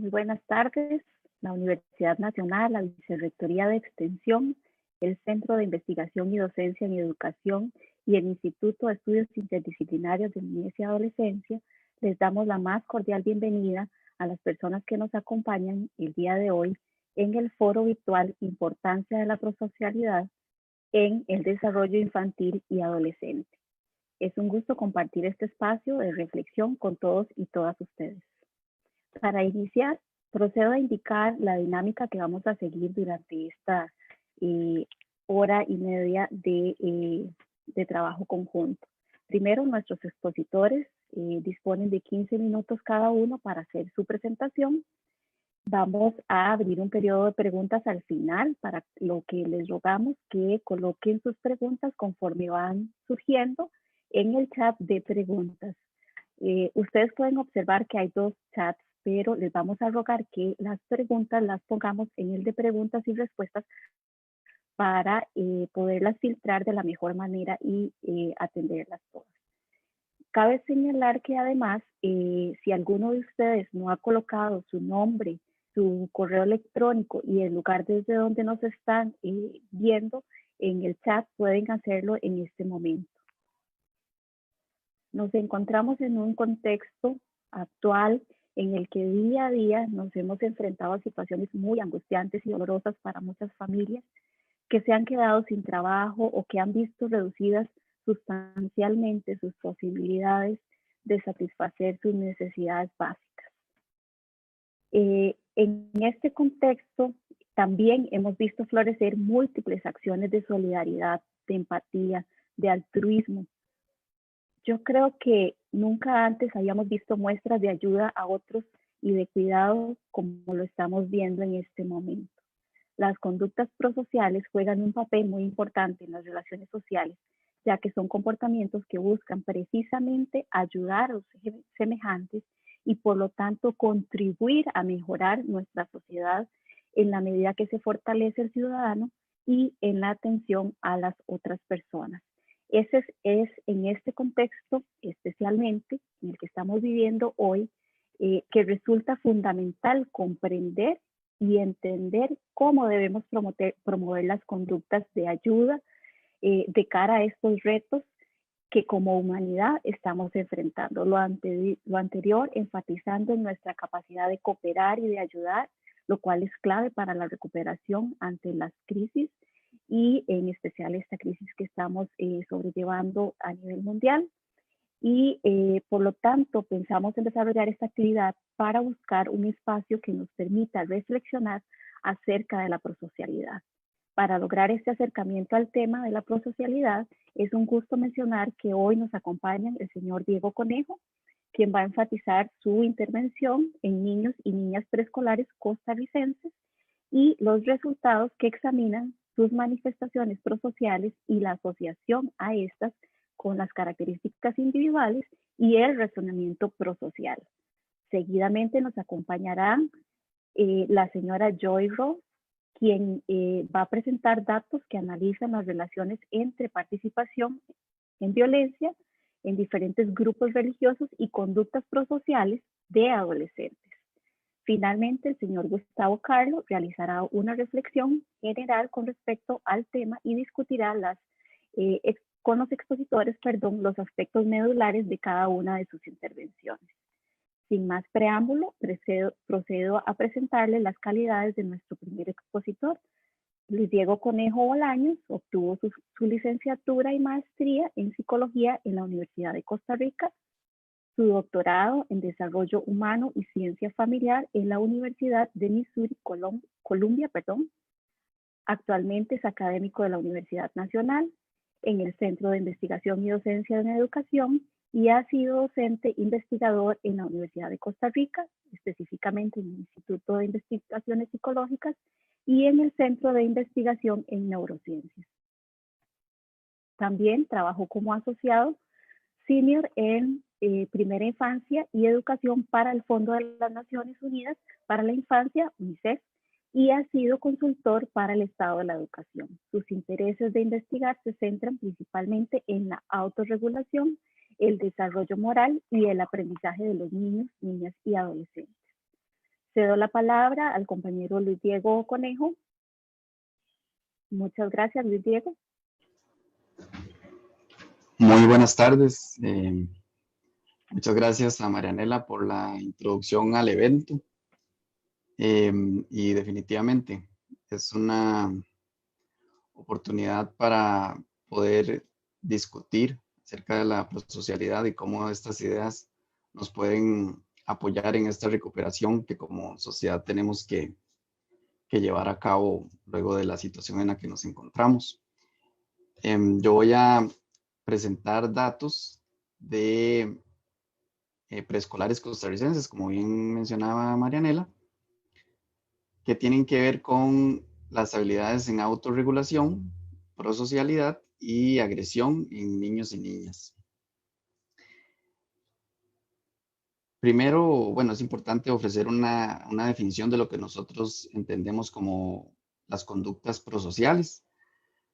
Muy buenas tardes. La Universidad Nacional, la Vicerrectoría de Extensión, el Centro de Investigación y Docencia en Educación y el Instituto de Estudios Interdisciplinarios de Niñez y Adolescencia les damos la más cordial bienvenida a las personas que nos acompañan el día de hoy en el foro virtual Importancia de la prosocialidad en el desarrollo infantil y adolescente. Es un gusto compartir este espacio de reflexión con todos y todas ustedes. Para iniciar, procedo a indicar la dinámica que vamos a seguir durante esta hora y media de trabajo conjunto. Primero, nuestros expositores disponen de 15 minutos cada uno para hacer su presentación. Vamos a abrir un periodo de preguntas al final, para lo que les rogamos que coloquen sus preguntas conforme van surgiendo en el chat de preguntas. Ustedes pueden observar que hay dos chats, pero les vamos a rogar que las preguntas las pongamos en el de preguntas y respuestas para poderlas filtrar de la mejor manera y atenderlas todas. Cabe señalar que además, si alguno de ustedes no ha colocado su nombre, su correo electrónico y el lugar desde donde nos están viendo en el chat, pueden hacerlo en este momento. Nos encontramos en un contexto actual en el que día a día nos hemos enfrentado a situaciones muy angustiantes y dolorosas para muchas familias que se han quedado sin trabajo o que han visto reducidas sustancialmente sus posibilidades de satisfacer sus necesidades básicas. En este contexto también hemos visto florecer múltiples acciones de solidaridad, de empatía, de altruismo. Yo creo que nunca antes habíamos visto muestras de ayuda a otros y de cuidado como lo estamos viendo en este momento. Las conductas prosociales juegan un papel muy importante en las relaciones sociales, ya que son comportamientos que buscan precisamente ayudar a los semejantes y por lo tanto contribuir a mejorar nuestra sociedad en la medida que se fortalece el ciudadano y en la atención a las otras personas. Ese es en este contexto, especialmente en el que estamos viviendo hoy, que resulta fundamental comprender y entender cómo debemos promover las conductas de ayuda de cara a estos retos que como humanidad estamos enfrentando. Lo anterior enfatizando en nuestra capacidad de cooperar y de ayudar, lo cual es clave para la recuperación ante las crisis y en especial esta crisis que estamos sobrellevando a nivel mundial. Y por lo tanto pensamos en desarrollar esta actividad para buscar un espacio que nos permita reflexionar acerca de la prosocialidad. Para lograr este acercamiento al tema de la prosocialidad, es un gusto mencionar que hoy nos acompaña el señor Diego Conejo, quien va a enfatizar su intervención en niños y niñas preescolares costarricenses y los resultados que examinan sus manifestaciones prosociales y la asociación a estas con las características individuales y el razonamiento prosocial. Seguidamente nos acompañarán la señora Joy Ross, quien va a presentar datos que analizan las relaciones entre participación en violencia en diferentes grupos religiosos y conductas prosociales de adolescentes. Finalmente, el señor Gustavo Carlo realizará una reflexión general con respecto al tema y discutirá con los expositores, los aspectos medulares de cada una de sus intervenciones. Sin más preámbulo, procedo a presentarles las calidades de nuestro primer expositor. Luis Diego Conejo Bolaños obtuvo su licenciatura y maestría en psicología en la Universidad de Costa Rica, su doctorado en desarrollo humano y ciencia familiar en la Universidad de Missouri, Columbia. Actualmente es académico de la Universidad Nacional, en el Centro de Investigación y Docencia en Educación, y ha sido docente investigador en la Universidad de Costa Rica, específicamente en el Instituto de Investigaciones Psicológicas y en el Centro de Investigación en Neurociencias. También trabajó como asociado senior en Primera Infancia y Educación para el Fondo de las Naciones Unidas para la Infancia, UNICEF, y ha sido consultor para el Estado de la Educación. Sus intereses de investigar se centran principalmente en la autorregulación, el desarrollo moral y el aprendizaje de los niños, niñas y adolescentes. Cedo la palabra al compañero Luis Diego Conejo. Muchas gracias, Luis Diego. Muy buenas tardes. Muchas gracias a Marianela por la introducción al evento. Y definitivamente es una oportunidad para poder discutir acerca de la prosocialidad y cómo estas ideas nos pueden apoyar en esta recuperación que como sociedad tenemos que llevar a cabo luego de la situación en la que nos encontramos. Yo voy a presentar datos de preescolares costarricenses, como bien mencionaba Marianela, que tienen que ver con las habilidades en autorregulación, prosocialidad y agresión en niños y niñas. Primero, bueno, es importante ofrecer una definición de lo que nosotros entendemos como las conductas prosociales,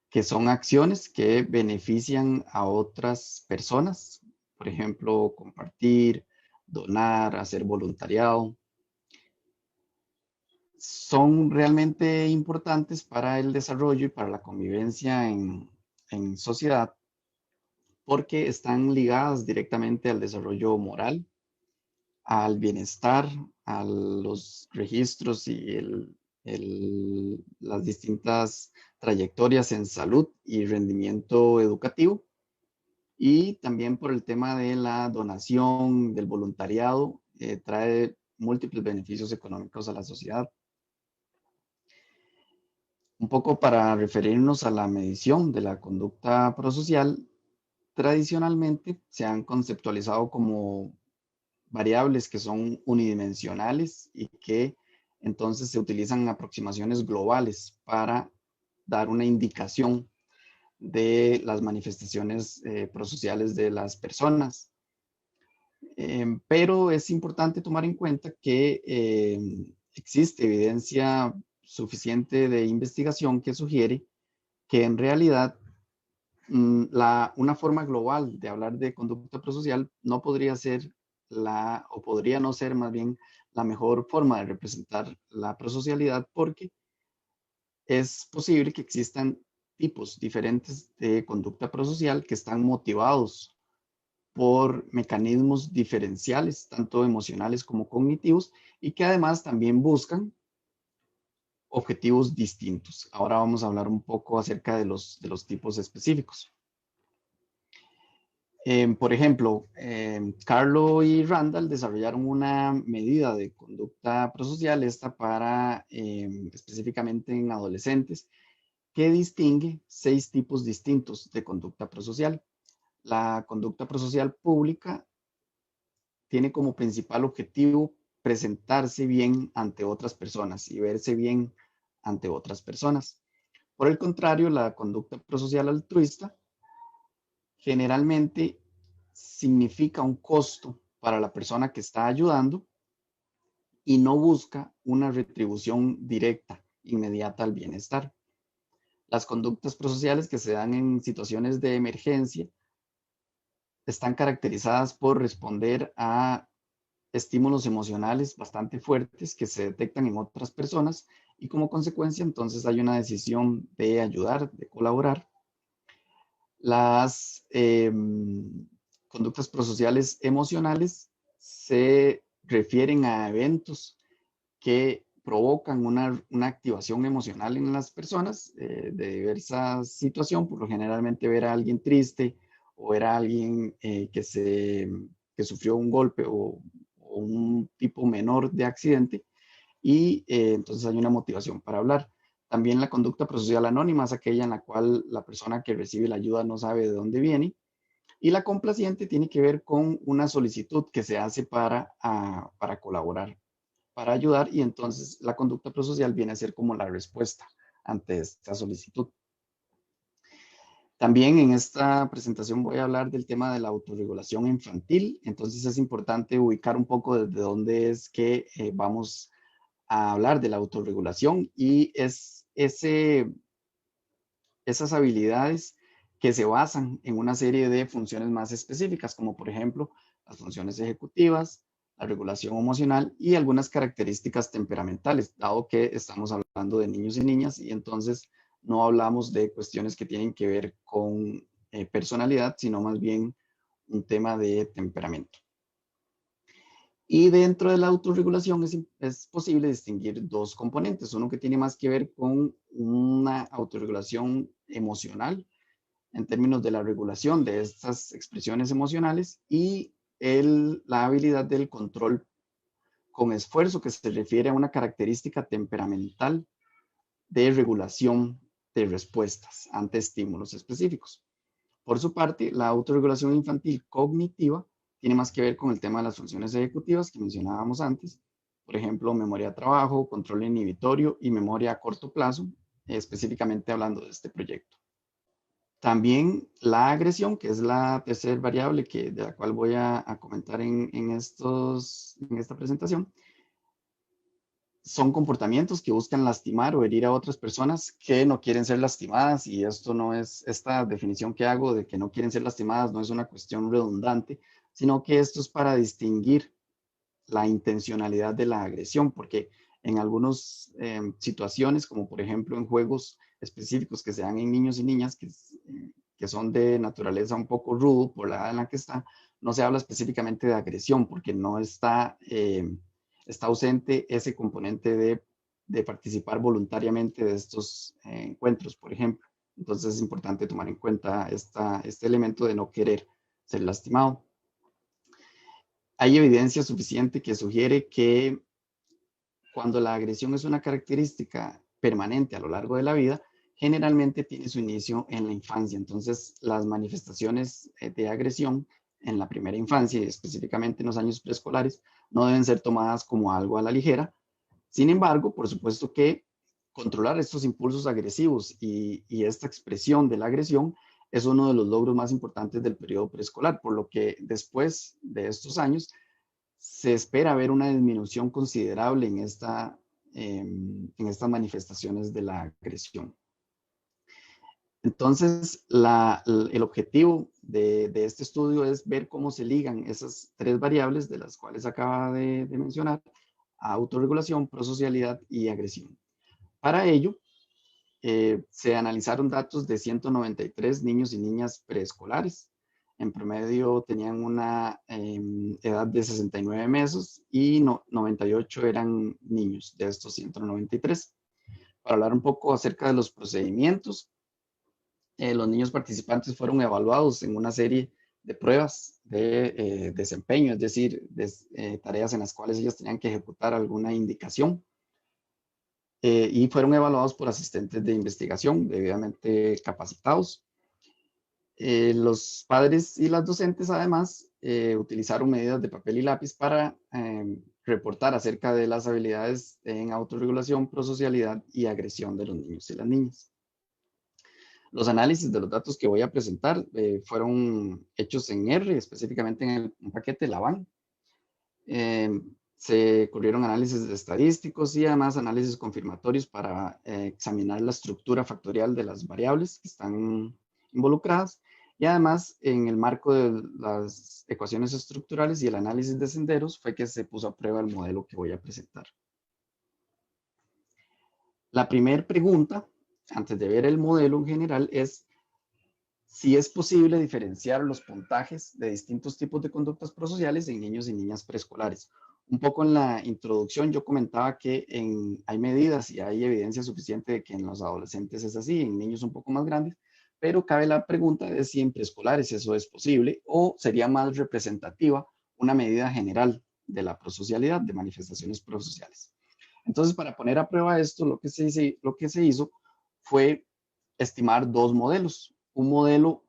que son acciones que benefician a otras personas, por ejemplo, compartir, donar, hacer voluntariado. Son realmente importantes para el desarrollo y para la convivencia en sociedad porque están ligadas directamente al desarrollo moral, al bienestar, a los registros y las distintas trayectorias en salud y rendimiento educativo. Y también por el tema de la donación, del voluntariado, trae múltiples beneficios económicos a la sociedad. Un poco para referirnos a la medición de la conducta prosocial, tradicionalmente se han conceptualizado como variables que son unidimensionales y que entonces se utilizan aproximaciones globales para dar una indicación de las manifestaciones prosociales de las personas. Pero es importante tomar en cuenta que existe evidencia suficiente de investigación que sugiere que en realidad una forma global de hablar de conducta prosocial no podría ser o podría no ser más bien la mejor forma de representar la prosocialidad porque es posible que existan tipos diferentes de conducta prosocial que están motivados por mecanismos diferenciales, tanto emocionales como cognitivos, y que además también buscan objetivos distintos. Ahora vamos a hablar un poco acerca de los tipos específicos. Por ejemplo, Carlo y Randall desarrollaron una medida de conducta prosocial, esta para específicamente en adolescentes, que distingue 6 tipos distintos de conducta prosocial. La conducta prosocial pública tiene como principal objetivo presentarse bien ante otras personas y verse bien ante otras personas. Por el contrario, la conducta prosocial altruista generalmente significa un costo para la persona que está ayudando y no busca una retribución directa, inmediata al bienestar. Las conductas prosociales que se dan en situaciones de emergencia están caracterizadas por responder a estímulos emocionales bastante fuertes que se detectan en otras personas y como consecuencia entonces hay una decisión de ayudar, de colaborar. Las conductas prosociales emocionales se refieren a eventos que provocan una activación emocional en las personas de diversa situación, por lo generalmente ver a alguien triste o ver a alguien que sufrió un golpe o un tipo menor de accidente y entonces hay una motivación para hablar. También la conducta prosocial anónima es aquella en la cual la persona que recibe la ayuda no sabe de dónde viene. Y la complaciente tiene que ver con una solicitud que se hace para colaborar, para ayudar, y entonces la conducta prosocial viene a ser como la respuesta ante esta solicitud. También en esta presentación voy a hablar del tema de la autorregulación infantil, entonces es importante ubicar un poco desde dónde es que vamos a hablar de la autorregulación y es esas habilidades que se basan en una serie de funciones más específicas, como por ejemplo las funciones ejecutivas, la regulación emocional y algunas características temperamentales, dado que estamos hablando de niños y niñas y entonces no hablamos de cuestiones que tienen que ver con personalidad, sino más bien un tema de temperamento. Y dentro de la autorregulación es posible distinguir dos componentes, uno que tiene más que ver con una autorregulación emocional en términos de la regulación de estas expresiones emocionales y la habilidad del control con esfuerzo, que se refiere a una característica temperamental de regulación de respuestas ante estímulos específicos. Por su parte, la autorregulación infantil cognitiva tiene más que ver con el tema de las funciones ejecutivas que mencionábamos antes, por ejemplo, memoria de trabajo, control inhibitorio y memoria a corto plazo, específicamente hablando de este proyecto. También la agresión, que es la tercera variable de la cual voy a comentar en esta presentación, son comportamientos que buscan lastimar o herir a otras personas que no quieren ser lastimadas, y esto no es, esta definición que hago de que no quieren ser lastimadas no es una cuestión redundante, sino que esto es para distinguir la intencionalidad de la agresión, porque en algunas situaciones, como por ejemplo en juegos específicos que se dan en niños y niñas que son de naturaleza un poco rudo por la edad en la que está, no se habla específicamente de agresión porque no está está ausente ese componente de participar voluntariamente de estos encuentros, por ejemplo. Entonces es importante tomar en cuenta este elemento de no querer ser lastimado. Hay evidencia suficiente que sugiere que cuando la agresión es una característica permanente a lo largo de la vida, generalmente tiene su inicio en la infancia. Entonces, las manifestaciones de agresión en la primera infancia y específicamente en los años preescolares no deben ser tomadas como algo a la ligera. Sin embargo, por supuesto que controlar estos impulsos agresivos y esta expresión de la agresión es uno de los logros más importantes del periodo preescolar, por lo que después de estos años se espera ver una disminución considerable en estas manifestaciones de la agresión. Entonces, el objetivo de este estudio es ver cómo se ligan esas tres variables de las cuales acaba de mencionar: autorregulación, prosocialidad y agresión. Para ello, se analizaron datos de 193 niños y niñas preescolares. En promedio tenían una edad de 69 meses y 98 eran niños de estos 193. Para hablar un poco acerca de los procedimientos, los niños participantes fueron evaluados en una serie de pruebas de desempeño, es decir, tareas en las cuales ellos tenían que ejecutar alguna indicación. Y fueron evaluados por asistentes de investigación debidamente capacitados. Los padres y las docentes, además, utilizaron medidas de papel y lápiz para reportar acerca de las habilidades en autorregulación, prosocialidad y agresión de los niños y las niñas. Los análisis de los datos que voy a presentar fueron hechos en R, específicamente en un paquete LAVAN. Se corrieron análisis estadísticos y además análisis confirmatorios para examinar la estructura factorial de las variables que están involucradas, y además en el marco de las ecuaciones estructurales y el análisis de senderos fue que se puso a prueba el modelo que voy a presentar. La primera pregunta, antes de ver el modelo en general, es si es posible diferenciar los puntajes de distintos tipos de conductas prosociales en niños y niñas preescolares. Un poco en la introducción yo comentaba que hay medidas y hay evidencia suficiente de que en los adolescentes es así, en niños un poco más grandes, pero cabe la pregunta de si en preescolares eso es posible o sería más representativa una medida general de la prosocialidad, de manifestaciones prosociales. Entonces, para poner a prueba esto, lo que se hizo fue estimar dos modelos. Un modelo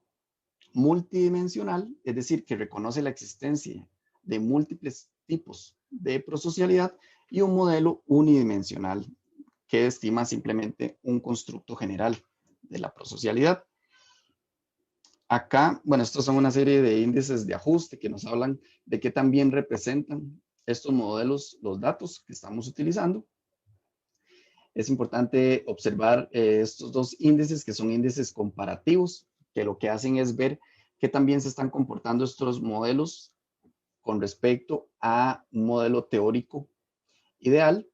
multidimensional, es decir, que reconoce la existencia de múltiples tipos de prosocialidad, y un modelo unidimensional que estima simplemente un constructo general de la prosocialidad. Acá, bueno, estos son una serie de índices de ajuste que nos hablan de qué también representan estos modelos los datos que estamos utilizando. Es importante observar estos dos índices, que son índices comparativos, que lo que hacen es ver qué también se están comportando estos modelos con respecto a un modelo teórico ideal.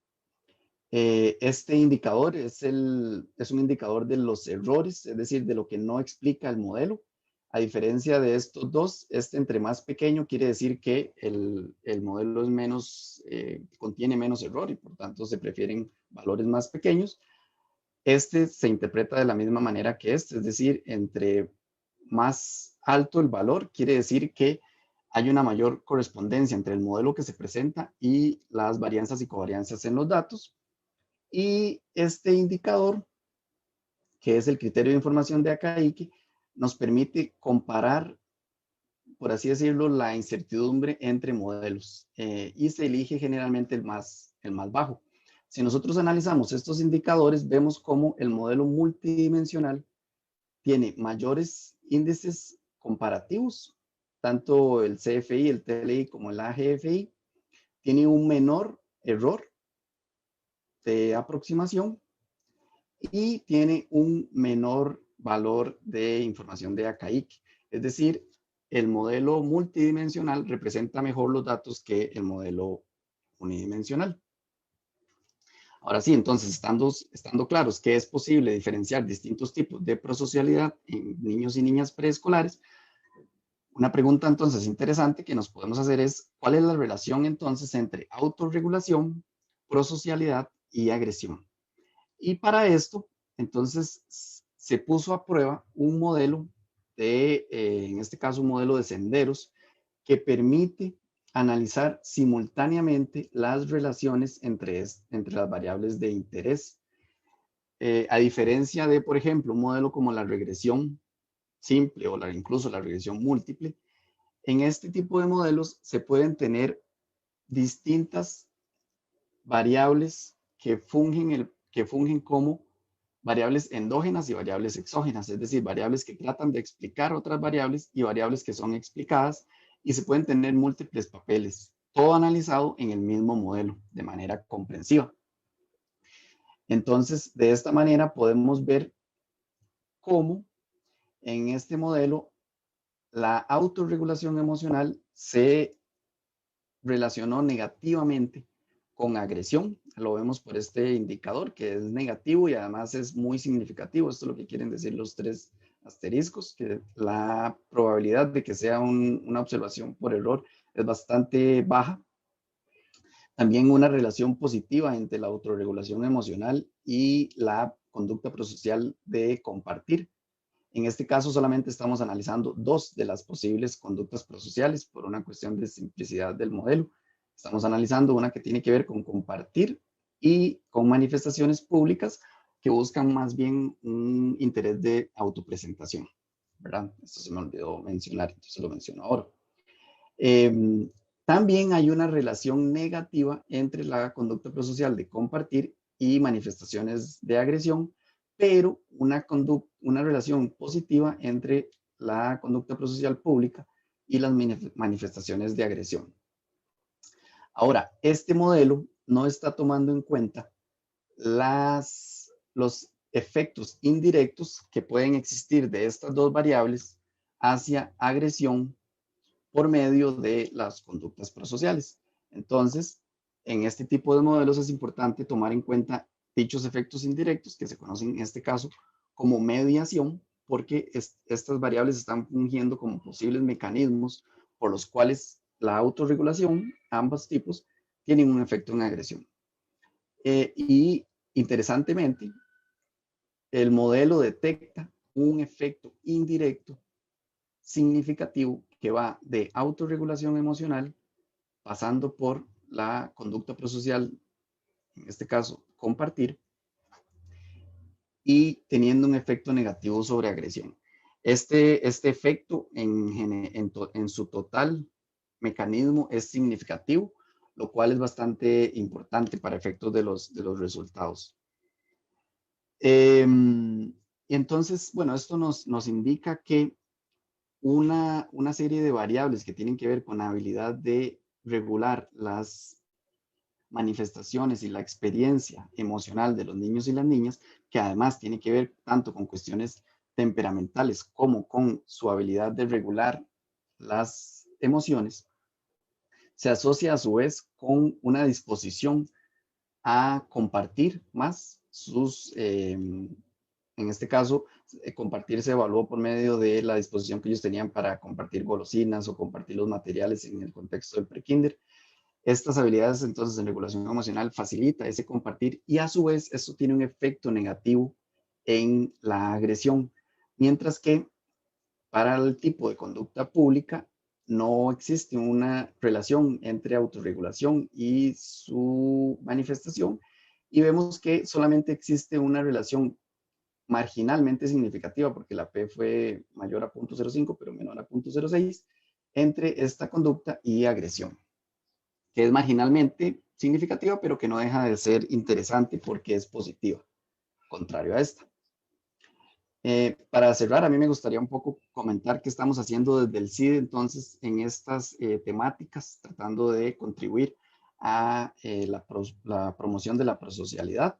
Este indicador es un indicador de los errores, es decir, de lo que no explica el modelo. A diferencia de estos dos, este entre más pequeño quiere decir que el modelo es menos, contiene menos error y por tanto se prefieren valores más pequeños. Este se interpreta de la misma manera que este, es decir, entre más alto el valor quiere decir que hay una mayor correspondencia entre el modelo que se presenta y las varianzas y covarianzas en los datos. Y este indicador, que es el criterio de información de Akaique, nos permite comparar, por así decirlo, la incertidumbre entre modelos y se elige generalmente el más bajo. Si nosotros analizamos estos indicadores, vemos cómo el modelo multidimensional tiene mayores índices comparativos, tanto el CFI, el TLI como el AGFI, tiene un menor error de aproximación y tiene un menor valor de información de Akaique. Es decir, el modelo multidimensional representa mejor los datos que el modelo unidimensional. Ahora sí, entonces, estando claros que es posible diferenciar distintos tipos de prosocialidad en niños y niñas preescolares, una pregunta entonces interesante que nos podemos hacer es, ¿cuál es la relación entonces entre autorregulación, prosocialidad y agresión? Y para esto, entonces, se puso a prueba un modelo en este caso, un modelo de senderos que permite analizar simultáneamente las relaciones entre las variables de interés. A diferencia de, por ejemplo, un modelo como la regresión simple o incluso la regresión múltiple, en este tipo de modelos se pueden tener distintas variables que fungen como variables endógenas y variables exógenas, es decir, variables que tratan de explicar otras variables y variables que son explicadas, y se pueden tener múltiples papeles, todo analizado en el mismo modelo de manera comprensiva. Entonces, de esta manera podemos ver cómo en este modelo la autorregulación emocional se relacionó negativamente con agresión. Lo vemos por este indicador que es negativo y además es muy significativo. Esto es lo que quieren decir los tres asteriscos, que la probabilidad de que sea una observación por error es bastante baja. También una relación positiva entre la autorregulación emocional y la conducta prosocial de compartir. En este caso solamente estamos analizando dos de las posibles conductas prosociales por una cuestión de simplicidad del modelo. Estamos analizando una que tiene que ver con compartir y con manifestaciones públicas que buscan más bien un interés de autopresentación, ¿verdad? Esto se me olvidó mencionar, entonces lo menciono ahora. También hay una relación negativa entre la conducta prosocial de compartir y manifestaciones de agresión, pero una relación positiva entre la conducta prosocial pública y las manifestaciones de agresión. Ahora, este modelo no está tomando en cuenta los efectos indirectos que pueden existir de estas dos variables hacia agresión por medio de las conductas prosociales. Entonces, en este tipo de modelos es importante tomar en cuenta dichos efectos indirectos que se conocen en este caso como mediación, porque estas variables están fungiendo como posibles mecanismos por los cuales la autorregulación, ambos tipos, tienen un efecto en agresión. Y interesantemente, el modelo detecta un efecto indirecto significativo que va de autorregulación emocional, pasando por la conducta prosocial, en este caso compartir, y teniendo un efecto negativo sobre agresión. Este efecto en su total mecanismo es significativo, lo cual es bastante importante para efectos de los resultados. Entonces, bueno, esto nos indica que una serie de variables que tienen que ver con la habilidad de regular las manifestaciones y la experiencia emocional de los niños y las niñas, que además tiene que ver tanto con cuestiones temperamentales como con su habilidad de regular las emociones, se asocia a su vez con una disposición a compartir más en este caso, compartir se evaluó por medio de la disposición que ellos tenían para compartir golosinas o compartir los materiales en el contexto del prekinder. Estas habilidades entonces en regulación emocional facilita ese compartir y a su vez esto tiene un efecto negativo en la agresión, mientras que para el tipo de conducta pública no existe una relación entre autorregulación y su manifestación y vemos que solamente existe una relación marginalmente significativa, porque la P fue mayor a 0.05, pero menor a 0.06, entre esta conducta y agresión, que es marginalmente significativa, pero que no deja de ser interesante porque es positiva, contrario a esta. Para cerrar, a mí me gustaría un poco comentar qué estamos haciendo desde el CIDE, entonces, en estas temáticas, tratando de contribuir a la promoción de la prosocialidad.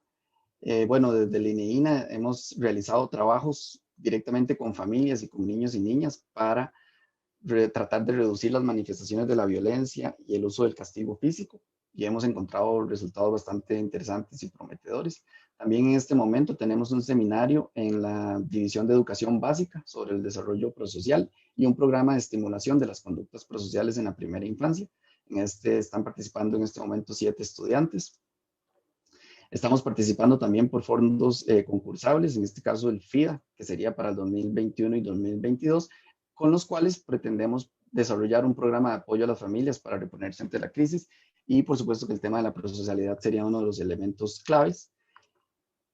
Bueno, desde el INEINA hemos realizado trabajos directamente con familias y con niños y niñas para tratar de reducir las manifestaciones de la violencia y el uso del castigo físico, y hemos encontrado resultados bastante interesantes y prometedores. También en este momento tenemos un seminario en la División de Educación Básica sobre el desarrollo prosocial y un programa de estimulación de las conductas prosociales en la primera infancia. En este están participando en este momento 7 estudiantes. Estamos participando también por fondos concursables, en este caso el FIDA, que sería para el 2021 y 2022, con los cuales pretendemos desarrollar un programa de apoyo a las familias para reponerse ante la crisis, y por supuesto que el tema de la prosocialidad sería uno de los elementos claves.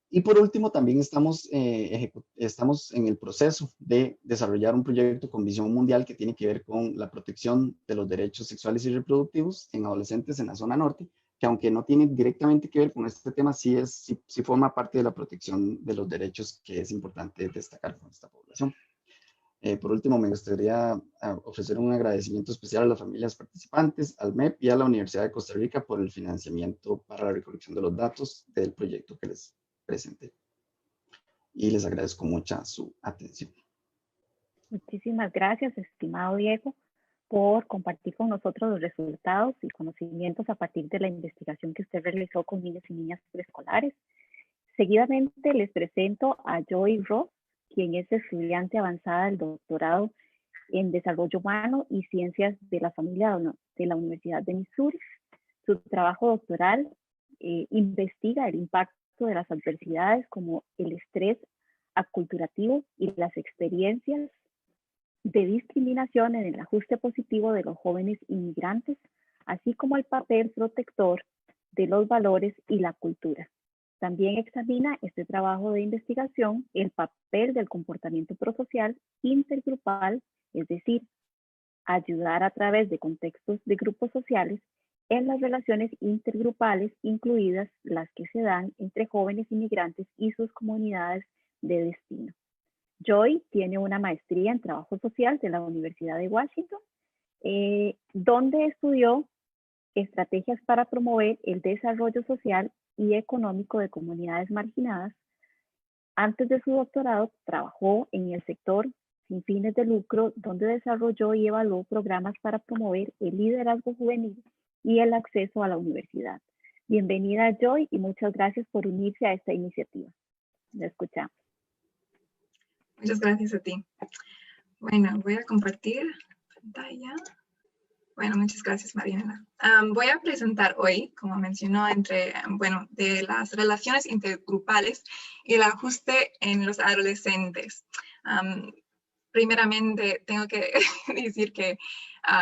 Y por último, también estamos en el proceso de desarrollar un proyecto con visión mundial que tiene que ver con la protección de los derechos sexuales y reproductivos en adolescentes en la zona norte, que aunque no tiene directamente que ver con este tema, sí forma parte de la protección de los derechos que es importante destacar con esta población. Por último, me gustaría ofrecer un agradecimiento especial a las familias participantes, al MEP y a la Universidad de Costa Rica por el financiamiento para la recolección de los datos del proyecto que les presenté. Y les agradezco mucho su atención. Muchísimas gracias, estimado Diego, por compartir con nosotros los resultados y conocimientos a partir de la investigación que usted realizó con niños y niñas preescolares. Seguidamente les presento a Joy Ross, quien es estudiante avanzada del doctorado en Desarrollo Humano y Ciencias de la Familia de la Universidad de Missouri. Su trabajo doctoral investiga el impacto de las adversidades como el estrés aculturativo y las experiencias de discriminación en el ajuste positivo de los jóvenes inmigrantes, así como el papel protector de los valores y la cultura. También examina este trabajo de investigación el papel del comportamiento prosocial intergrupal, es decir, ayudar a través de contextos de grupos sociales en las relaciones intergrupales, incluidas las que se dan entre jóvenes inmigrantes y sus comunidades de destino. Joy tiene una maestría en trabajo social de la Universidad de Washington, donde estudió estrategias para promover el desarrollo social y económico de comunidades marginadas. Antes de su doctorado, trabajó en el sector sin fines de lucro, donde desarrolló y evaluó programas para promover el liderazgo juvenil y el acceso a la universidad. Bienvenida, Joy, y muchas gracias por unirse a esta iniciativa. La escuchamos. Muchas gracias a ti. Bueno, voy a compartir pantalla. Bueno, muchas gracias, Mariana. Voy a presentar hoy, como mencionó, de las relaciones intergrupales y el ajuste en los adolescentes. Primeramente, tengo que decir que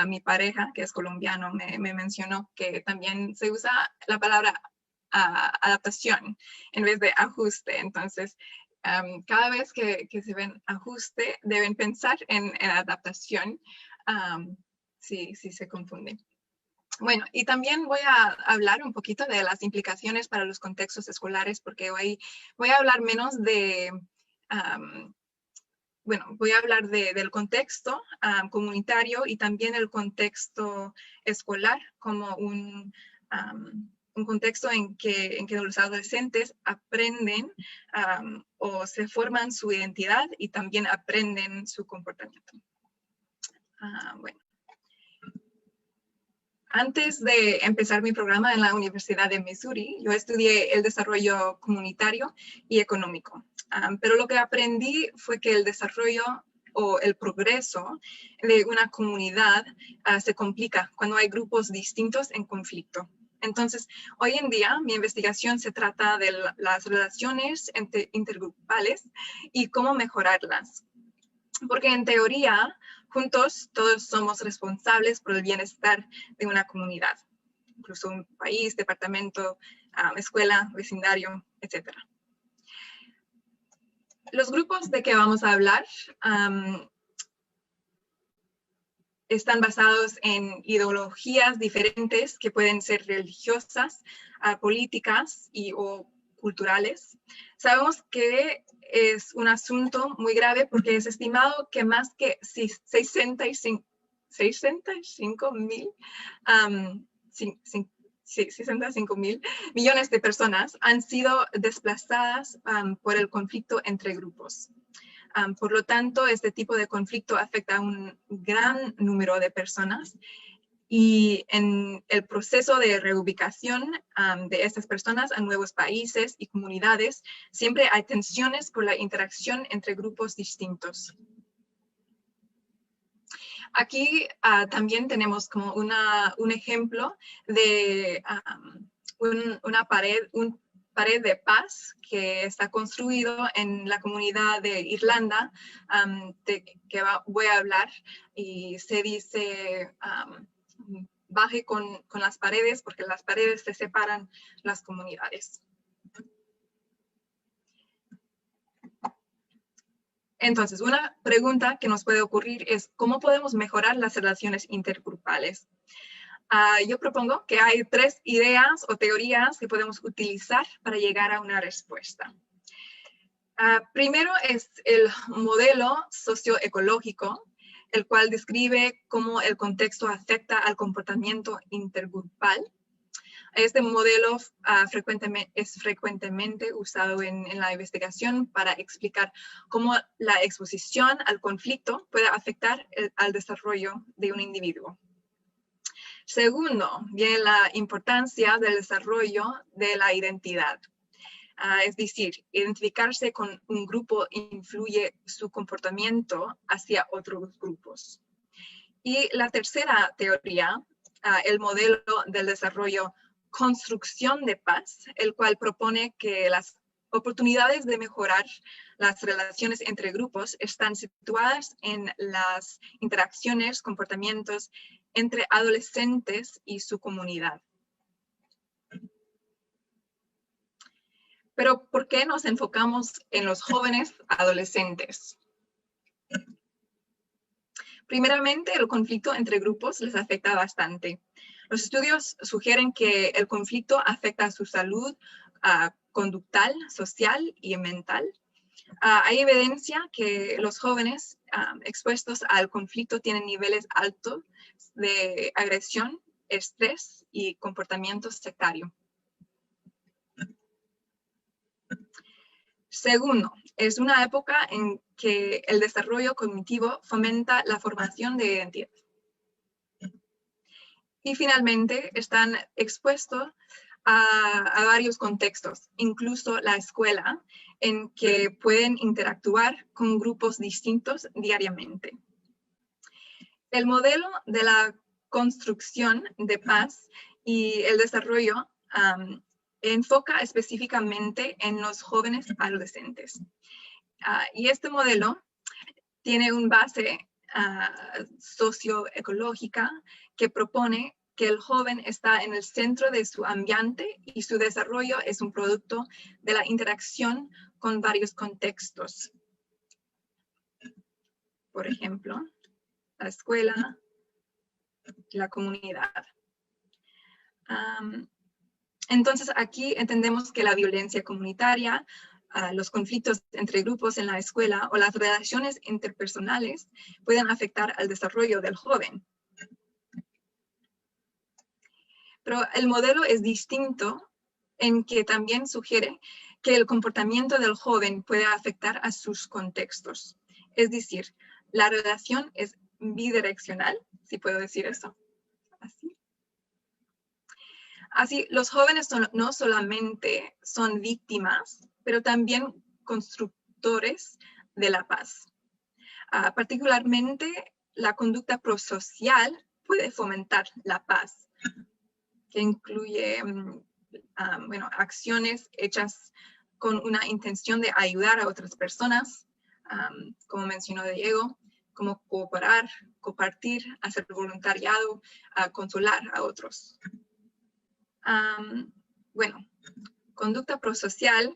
mi pareja, que es colombiano, me mencionó que también se usa la palabra adaptación en vez de ajuste. Entonces, cada vez que se ven ajuste, deben pensar en adaptación. Si se confunden. Bueno, y también voy a hablar un poquito de las implicaciones para los contextos escolares, porque hoy voy a hablar menos de, voy a hablar del contexto comunitario y también el contexto escolar como un contexto en que los adolescentes aprenden o se forman su identidad y también aprenden su comportamiento. Bueno. Antes de empezar mi programa en la Universidad de Missouri, yo estudié el desarrollo comunitario y económico. Pero lo que aprendí fue que el desarrollo o el progreso de una comunidad se complica cuando hay grupos distintos en conflicto. Entonces, hoy en día mi investigación se trata de las relaciones intergrupales y cómo mejorarlas. Porque en teoría, juntos todos somos responsables por el bienestar de una comunidad, incluso un país, departamento, escuela, vecindario, etc. Los grupos de que vamos a hablar están basados en ideologías diferentes que pueden ser religiosas, políticas o culturales. Sabemos que es un asunto muy grave porque es estimado que más que 65 mil millones de personas han sido desplazadas por el conflicto entre grupos. Por lo tanto, este tipo de conflicto afecta a un gran número de personas y en el proceso de reubicación de estas personas a nuevos países y comunidades, siempre hay tensiones por la interacción entre grupos distintos. Aquí también tenemos como un ejemplo de una pared de paz que está construido en la comunidad de Irlanda, que voy a hablar, y se dice baje con las paredes porque las paredes se separan las comunidades. Entonces, una pregunta que nos puede ocurrir es ¿cómo podemos mejorar las relaciones intergrupales? Yo propongo que hay 3 ideas o teorías que podemos utilizar para llegar a una respuesta. Primero es el modelo socioecológico, el cual describe cómo el contexto afecta al comportamiento intergrupal. Este modelo es frecuentemente usado en la investigación para explicar cómo la exposición al conflicto puede afectar al desarrollo de un individuo. Segundo, viene la importancia del desarrollo de la identidad. Es decir, identificarse con un grupo influye su comportamiento hacia otros grupos. Y la tercera teoría, el modelo del desarrollo construcción de paz, el cual propone que las oportunidades de mejorar las relaciones entre grupos están situadas en las interacciones, comportamientos entre adolescentes y su comunidad. Pero ¿por qué nos enfocamos en los jóvenes adolescentes? Primeramente, el conflicto entre grupos les afecta bastante. Los estudios sugieren que el conflicto afecta a su salud conductual, social y mental. Hay evidencia que los jóvenes expuestos al conflicto tienen niveles altos de agresión, estrés y comportamiento sectario. Segundo, es una época en que el desarrollo cognitivo fomenta la formación de identidad. Y finalmente, están expuestos a varios contextos, incluso la escuela, en que pueden interactuar con grupos distintos diariamente. El modelo de la construcción de paz y el desarrollo enfoca específicamente en los jóvenes adolescentes. Y este modelo tiene una base socioecológica que propone que el joven está en el centro de su ambiente y su desarrollo es un producto de la interacción con varios contextos. Por ejemplo, la escuela, la comunidad. Entonces, aquí entendemos que la violencia comunitaria, los conflictos entre grupos en la escuela o las relaciones interpersonales pueden afectar al desarrollo del joven. Pero el modelo es distinto en que también sugiere que el comportamiento del joven puede afectar a sus contextos. Es decir, la relación es bidireccional, si puedo decir eso así. Así, los jóvenes no solamente son víctimas, pero también constructores de la paz. Particularmente, la conducta prosocial puede fomentar la paz, que incluye acciones hechas con una intención de ayudar a otras personas, como mencionó Diego, como cooperar, compartir, hacer voluntariado, consolar a otros. Conducta prosocial,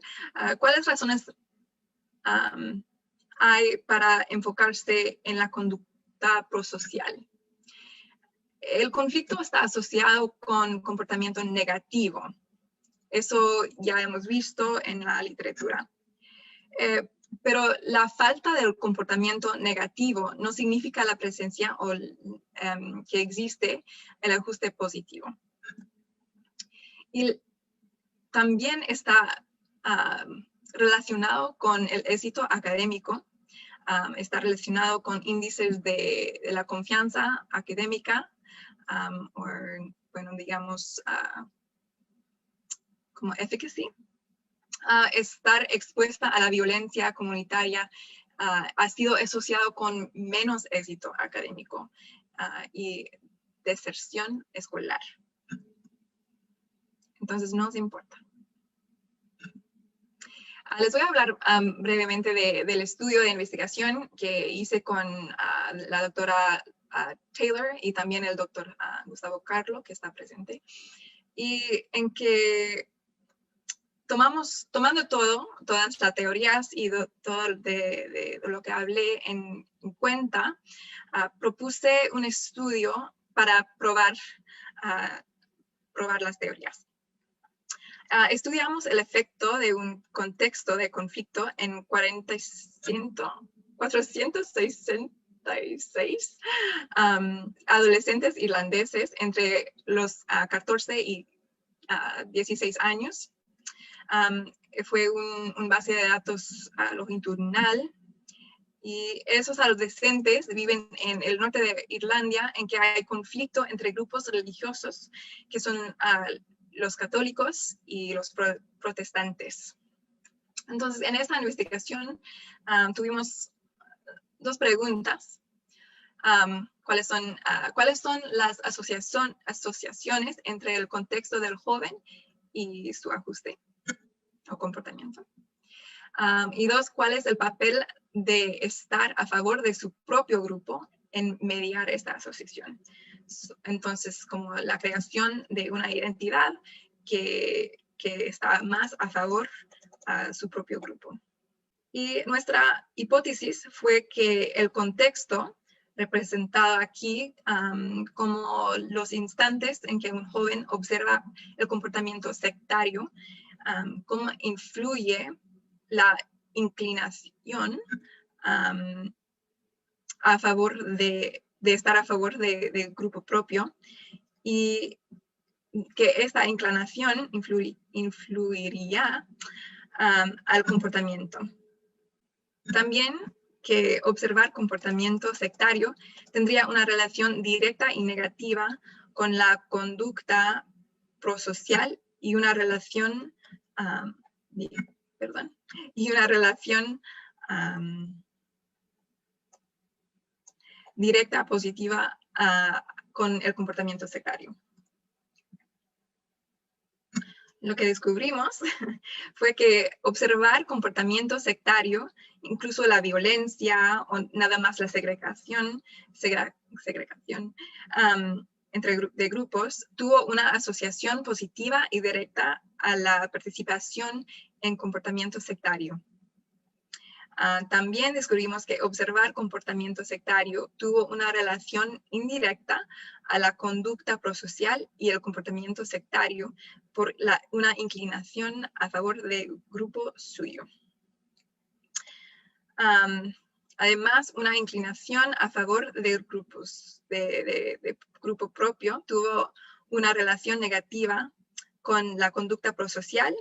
¿cuáles razones hay para enfocarse en la conducta prosocial? El conflicto está asociado con comportamiento negativo. Eso ya hemos visto en la literatura. Pero la falta del comportamiento negativo no significa la presencia o que existe el ajuste positivo. Y también está relacionado con el éxito académico, está relacionado con índices de la confianza académica, como efficacy. Estar expuesta a la violencia comunitaria ha sido asociado con menos éxito académico y deserción escolar. Entonces, nos importa. Les voy a hablar brevemente del estudio de investigación que hice con la doctora Taylor y también el doctor Gustavo Carlo, que está presente, y en que tomando todas las teorías y todo de lo que hablé en cuenta, propuse un estudio para probar las teorías. Estudiamos el efecto de un contexto de conflicto en 466 adolescentes irlandeses entre los 14 y 16 años. Fue un base de datos longitudinal, y esos adolescentes viven en el norte de Irlanda, en que hay conflicto entre grupos religiosos que son los católicos y los protestantes. Entonces, en esta investigación tuvimos dos preguntas. ¿Cuáles son las asociaciones entre el contexto del joven y su ajuste o comportamiento? Y dos, ¿cuál es el papel de estar a favor de su propio grupo en mediar esta asociación? Entonces, como la creación de una identidad que está más a favor a su propio grupo. Y nuestra hipótesis fue que el contexto representado aquí como los instantes en que un joven observa el comportamiento sectario, cómo influye la inclinación a favor de estar a favor del grupo propio, y que esta inclinación influiría al comportamiento. También que observar comportamiento sectario tendría una relación directa y negativa con la conducta prosocial y una relación, directa positiva con el comportamiento sectario. Lo que descubrimos fue que observar comportamiento sectario, incluso la violencia o nada más la segregación de grupos, tuvo una asociación positiva y directa a la participación en comportamiento sectario. También descubrimos que observar comportamiento sectario tuvo una relación indirecta a la conducta prosocial y el comportamiento sectario por una inclinación a favor del grupo suyo. Además, una inclinación a favor de grupos de grupo propio tuvo una relación negativa con la conducta prosocial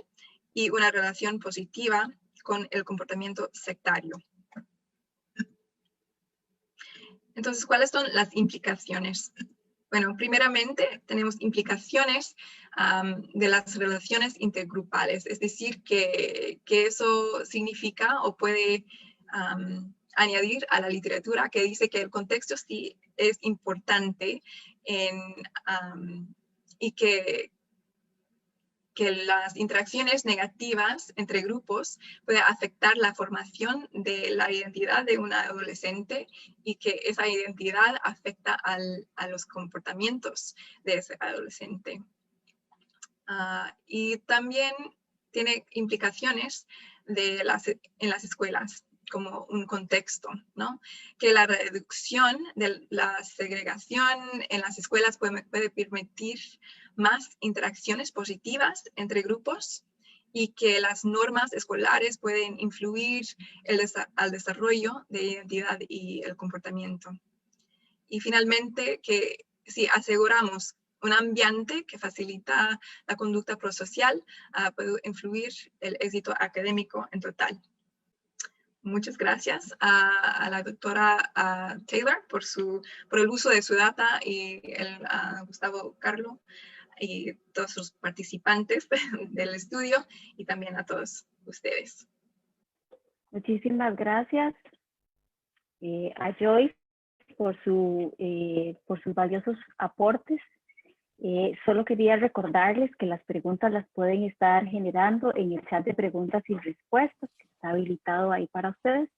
y una relación positiva con el comportamiento sectario. Entonces, ¿cuáles son las implicaciones Bueno, primeramente tenemos implicaciones de las relaciones intergrupales, es decir, que eso significa o puede añadir a la literatura que dice que el contexto sí es importante y que las interacciones negativas entre grupos pueden afectar la formación de la identidad de un adolescente y que esa identidad afecta a los comportamientos de ese adolescente. Y también tiene implicaciones en las escuelas como un contexto, ¿no? Que la reducción de la segregación en las escuelas puede permitir más interacciones positivas entre grupos y que las normas escolares pueden influir al desarrollo de identidad y el comportamiento. Y finalmente, que si aseguramos un ambiente que facilita la conducta prosocial, puede influir el éxito académico en total. Muchas gracias a la doctora Taylor por el uso de su data y a Gustavo Carlo y todos los participantes del estudio y también a todos ustedes. Muchísimas gracias a Joyce por sus valiosos aportes. Solo quería recordarles que las preguntas las pueden estar generando en el chat de preguntas y respuestas que está habilitado ahí para ustedes,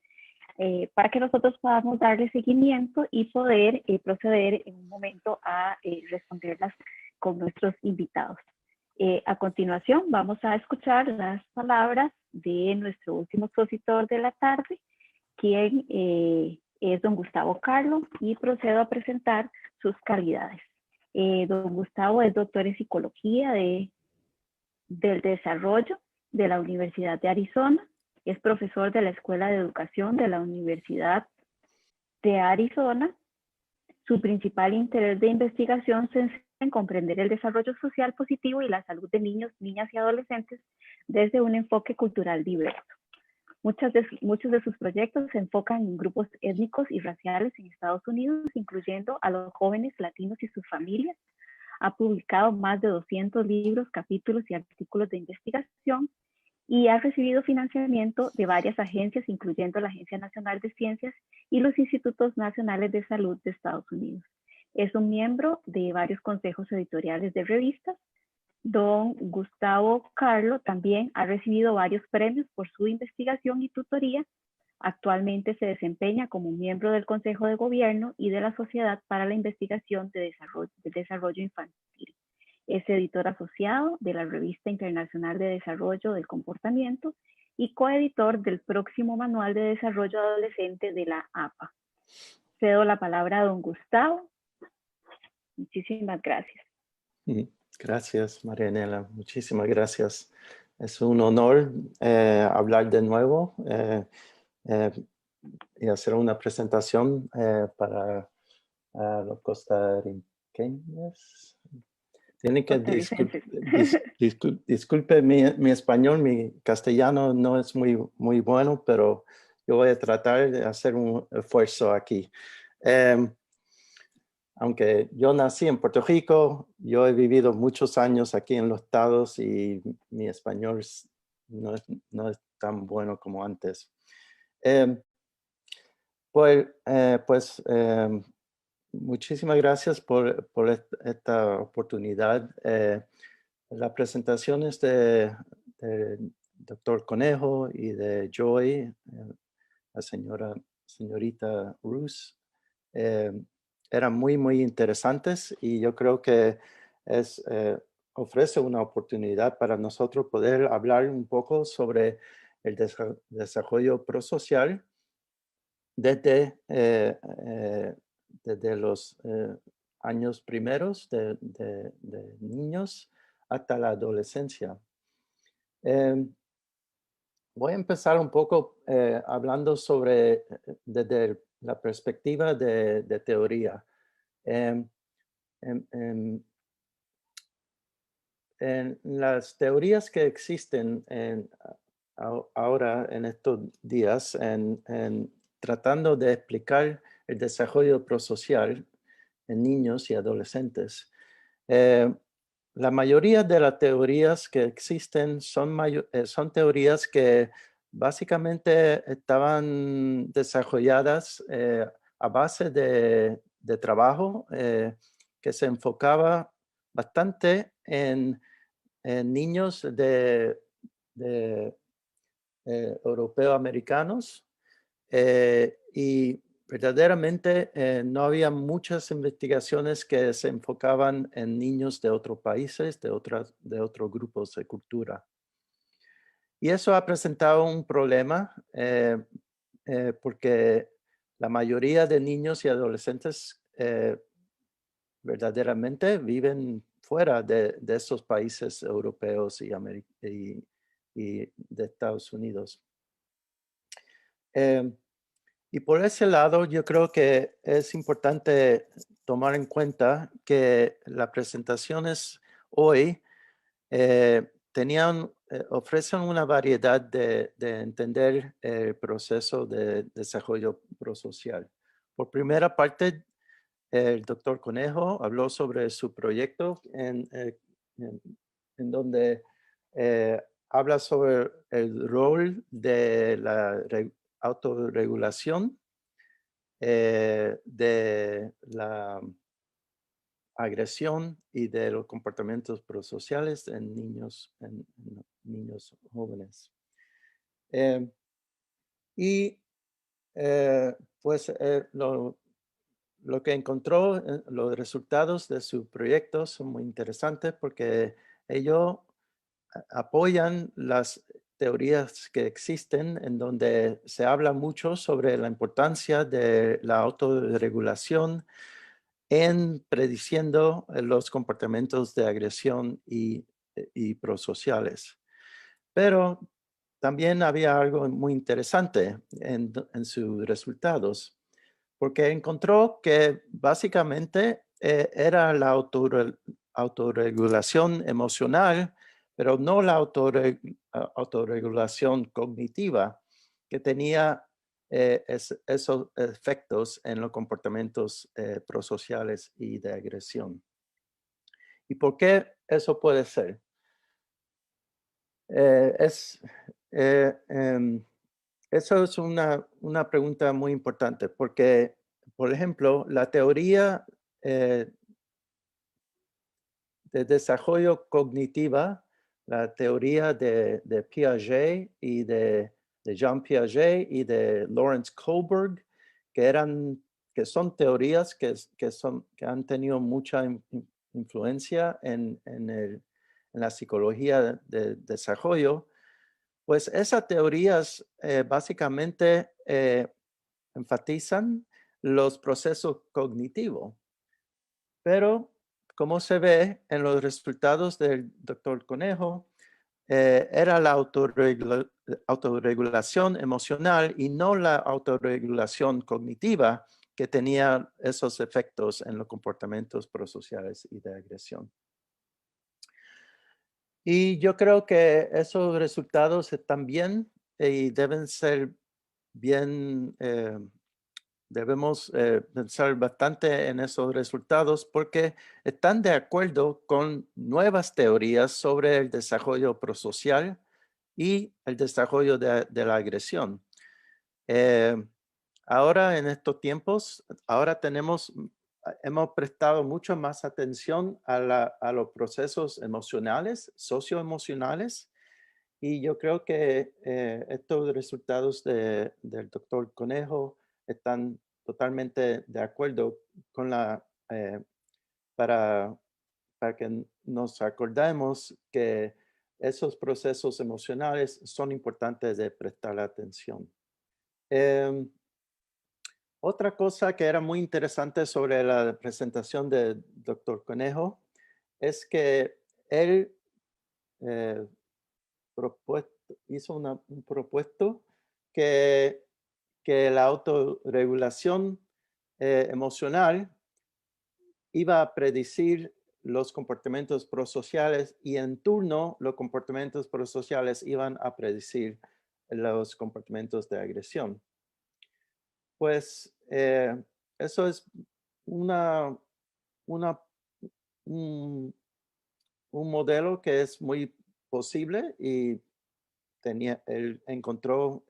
para que nosotros podamos darle seguimiento y poder proceder en un momento a responderlas con nuestros invitados. A continuación vamos a escuchar las palabras de nuestro último expositor de la tarde, quien es don Gustavo Carlo, y procedo a presentar sus calidades. Don Gustavo es doctor en psicología del desarrollo de la Universidad de Arizona, es profesor de la Escuela de Educación de la Universidad de Arizona. Su principal interés de investigación se centra en comprender el desarrollo social positivo y la salud de niños, niñas y adolescentes desde un enfoque cultural diverso. Muchos de sus proyectos se enfocan en grupos étnicos y raciales en Estados Unidos, incluyendo a los jóvenes latinos y sus familias. Ha publicado más de 200 libros, capítulos y artículos de investigación y ha recibido financiamiento de varias agencias, incluyendo la Agencia Nacional de Ciencias y los Institutos Nacionales de Salud de Estados Unidos. Es un miembro de varios consejos editoriales de revistas. Don Gustavo Carlo también ha recibido varios premios por su investigación y tutoría. Actualmente se desempeña como miembro del Consejo de Gobierno y de la Sociedad para la Investigación de Desarrollo Infantil. Es editor asociado de la Revista Internacional de Desarrollo del Comportamiento y coeditor del próximo Manual de Desarrollo Adolescente de la APA. Cedo la palabra a don Gustavo. Muchísimas gracias. Gracias, Marianela. Muchísimas gracias. Es un honor hablar de nuevo y hacer una presentación para los costarricenses. Tienen que disculpe mi español, mi castellano no es muy bueno, pero yo voy a tratar de hacer un esfuerzo aquí. Aunque yo nací en Puerto Rico, yo he vivido muchos años aquí en los Estados y mi español no es tan bueno como antes. Muchísimas gracias por esta oportunidad. Las presentaciones de Dr. Conejo y de Joy, la señorita Rus, eran muy interesantes y yo creo que ofrece una oportunidad para nosotros poder hablar un poco sobre el desarrollo prosocial desde los años primeros de niños hasta la adolescencia. Voy a empezar un poco hablando sobre desde la perspectiva de teoría. En las teorías que existen ahora en estos días, tratando de explicar el desarrollo prosocial, niños y adolescentes. La mayoría de las teorías que existen son teorías que básicamente estaban desarrolladas a base de trabajo que se enfocaba bastante en niños de europeoamericanos y verdaderamente no había muchas investigaciones que se enfocaban en niños de otros países, de otros grupos de cultura. Y eso ha presentado un problema porque la mayoría de niños y adolescentes verdaderamente viven fuera de esos países europeos y de Estados Unidos. Y por ese lado, yo creo que es importante tomar en cuenta que las presentaciones hoy ofrecen una variedad de entender el proceso de desarrollo prosocial. Por primera parte, el doctor Conejo habló sobre su proyecto en donde habla sobre el rol de la autorregulación, de la agresión y de los comportamientos prosociales en niños jóvenes. Pues lo que encontró, los resultados de su proyecto son muy interesantes porque ellos apoyan las teorías que existen en donde se habla mucho sobre la importancia de la autorregulación en prediciendo los comportamientos de agresión y prosociales. Pero también había algo muy interesante en sus resultados, porque encontró que básicamente era la autorregulación emocional, pero no la autorregulación cognitiva que tenía esos efectos en los comportamientos prosociales y de agresión. ¿Y por qué eso puede ser? Eso es una pregunta muy importante porque, por ejemplo, la teoría de desarrollo cognitiva, la teoría de Piaget y de Jean Piaget y de Lawrence Kohlberg, que son teorías que han tenido mucha influencia en la psicología de desarrollo, pues esas teorías básicamente enfatizan los procesos cognitivos. Pero como se ve en los resultados del doctor Conejo, era la autorregulación emocional y no la autorregulación cognitiva que tenía esos efectos en los comportamientos prosociales y de agresión. Y yo creo que esos resultados están bien y deben ser bien, debemos pensar bastante en esos resultados porque están de acuerdo con nuevas teorías sobre el desarrollo prosocial y el desarrollo de la agresión. Ahora en estos tiempos, hemos prestado mucho más atención a los procesos emocionales, socioemocionales, y yo creo que estos resultados del doctor Conejo están totalmente de acuerdo con para que nos acordemos que esos procesos emocionales son importantes de prestar atención. Otra cosa que era muy interesante sobre la presentación del doctor Conejo es que él hizo un propuesto que la autorregulación emocional iba a predecir los comportamientos prosociales y en turno los comportamientos prosociales iban a predecir los comportamientos de agresión. Pues eso es un modelo que es muy posible y él encontró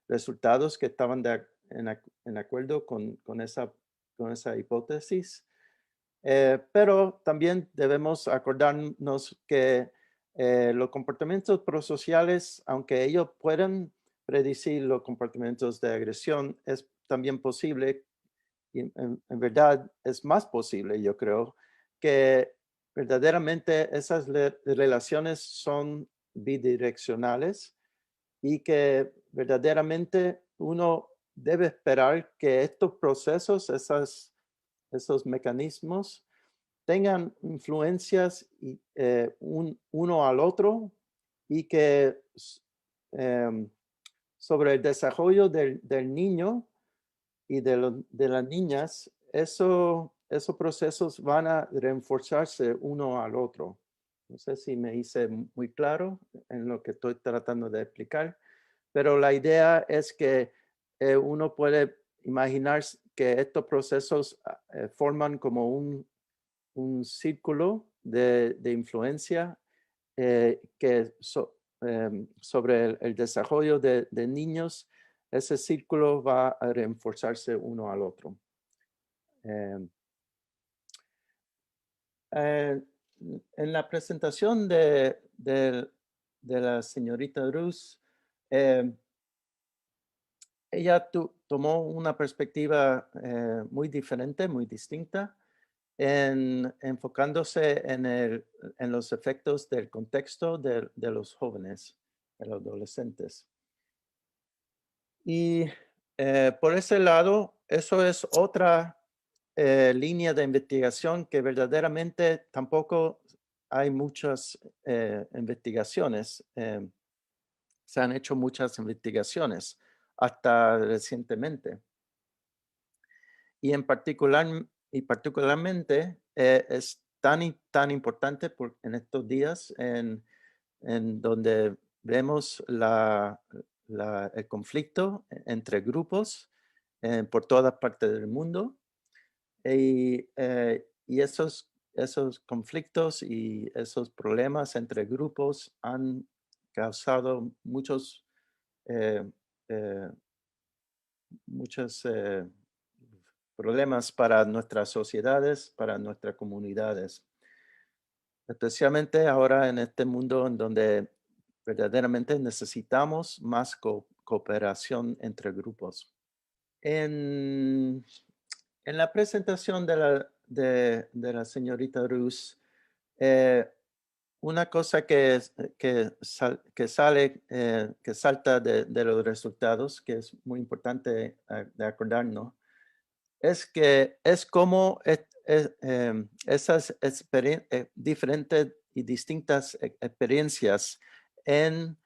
resultados que estaban en acuerdo con esa hipótesis. Pero también debemos acordarnos que los comportamientos prosociales, aunque ellos puedan predecir los comportamientos de agresión, es también posible, y en verdad es más posible, yo creo, que verdaderamente esas relaciones son bidireccionales y que verdaderamente uno debe esperar que estos procesos, esos mecanismos, tengan influencias uno al otro y que sobre el desarrollo del niño y de las niñas, esos procesos van a reforzarse uno al otro. No sé si me hice muy claro en lo que estoy tratando de explicar, pero la idea es que uno puede imaginar que estos procesos forman como un círculo de influencia que sobre el desarrollo de niños, ese círculo va a reforzarse uno al otro. En la presentación de la señorita Rus, ella tomó una perspectiva muy diferente, muy distinta, enfocándose en los efectos del contexto de los jóvenes, de los adolescentes. Y por ese lado, eso es otra línea de investigación que verdaderamente tampoco hay muchas investigaciones. Se han hecho muchas investigaciones hasta recientemente. Y particularmente es tan importante en estos días en donde vemos el conflicto entre grupos por todas partes del mundo. Y esos conflictos y esos problemas entre grupos han causado muchos problemas para nuestras sociedades, para nuestras comunidades. Especialmente ahora en este mundo en donde verdaderamente necesitamos más cooperación entre grupos. En la presentación de la señorita Rus, una cosa que salta de los resultados, que es muy importante de acordarnos, es que es como esas diferentes y distintas experiencias en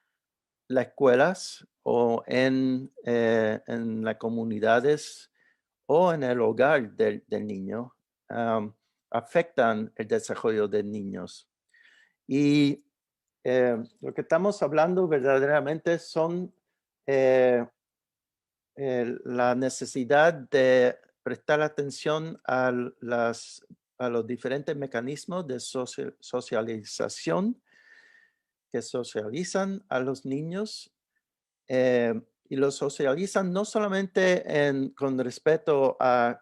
las escuelas o en las comunidades o en el hogar del niño afectan el desarrollo de niños. Y lo que estamos hablando verdaderamente son la necesidad de prestar atención a los diferentes mecanismos de socialización que socializan a los niños y los socializan no solamente con respecto al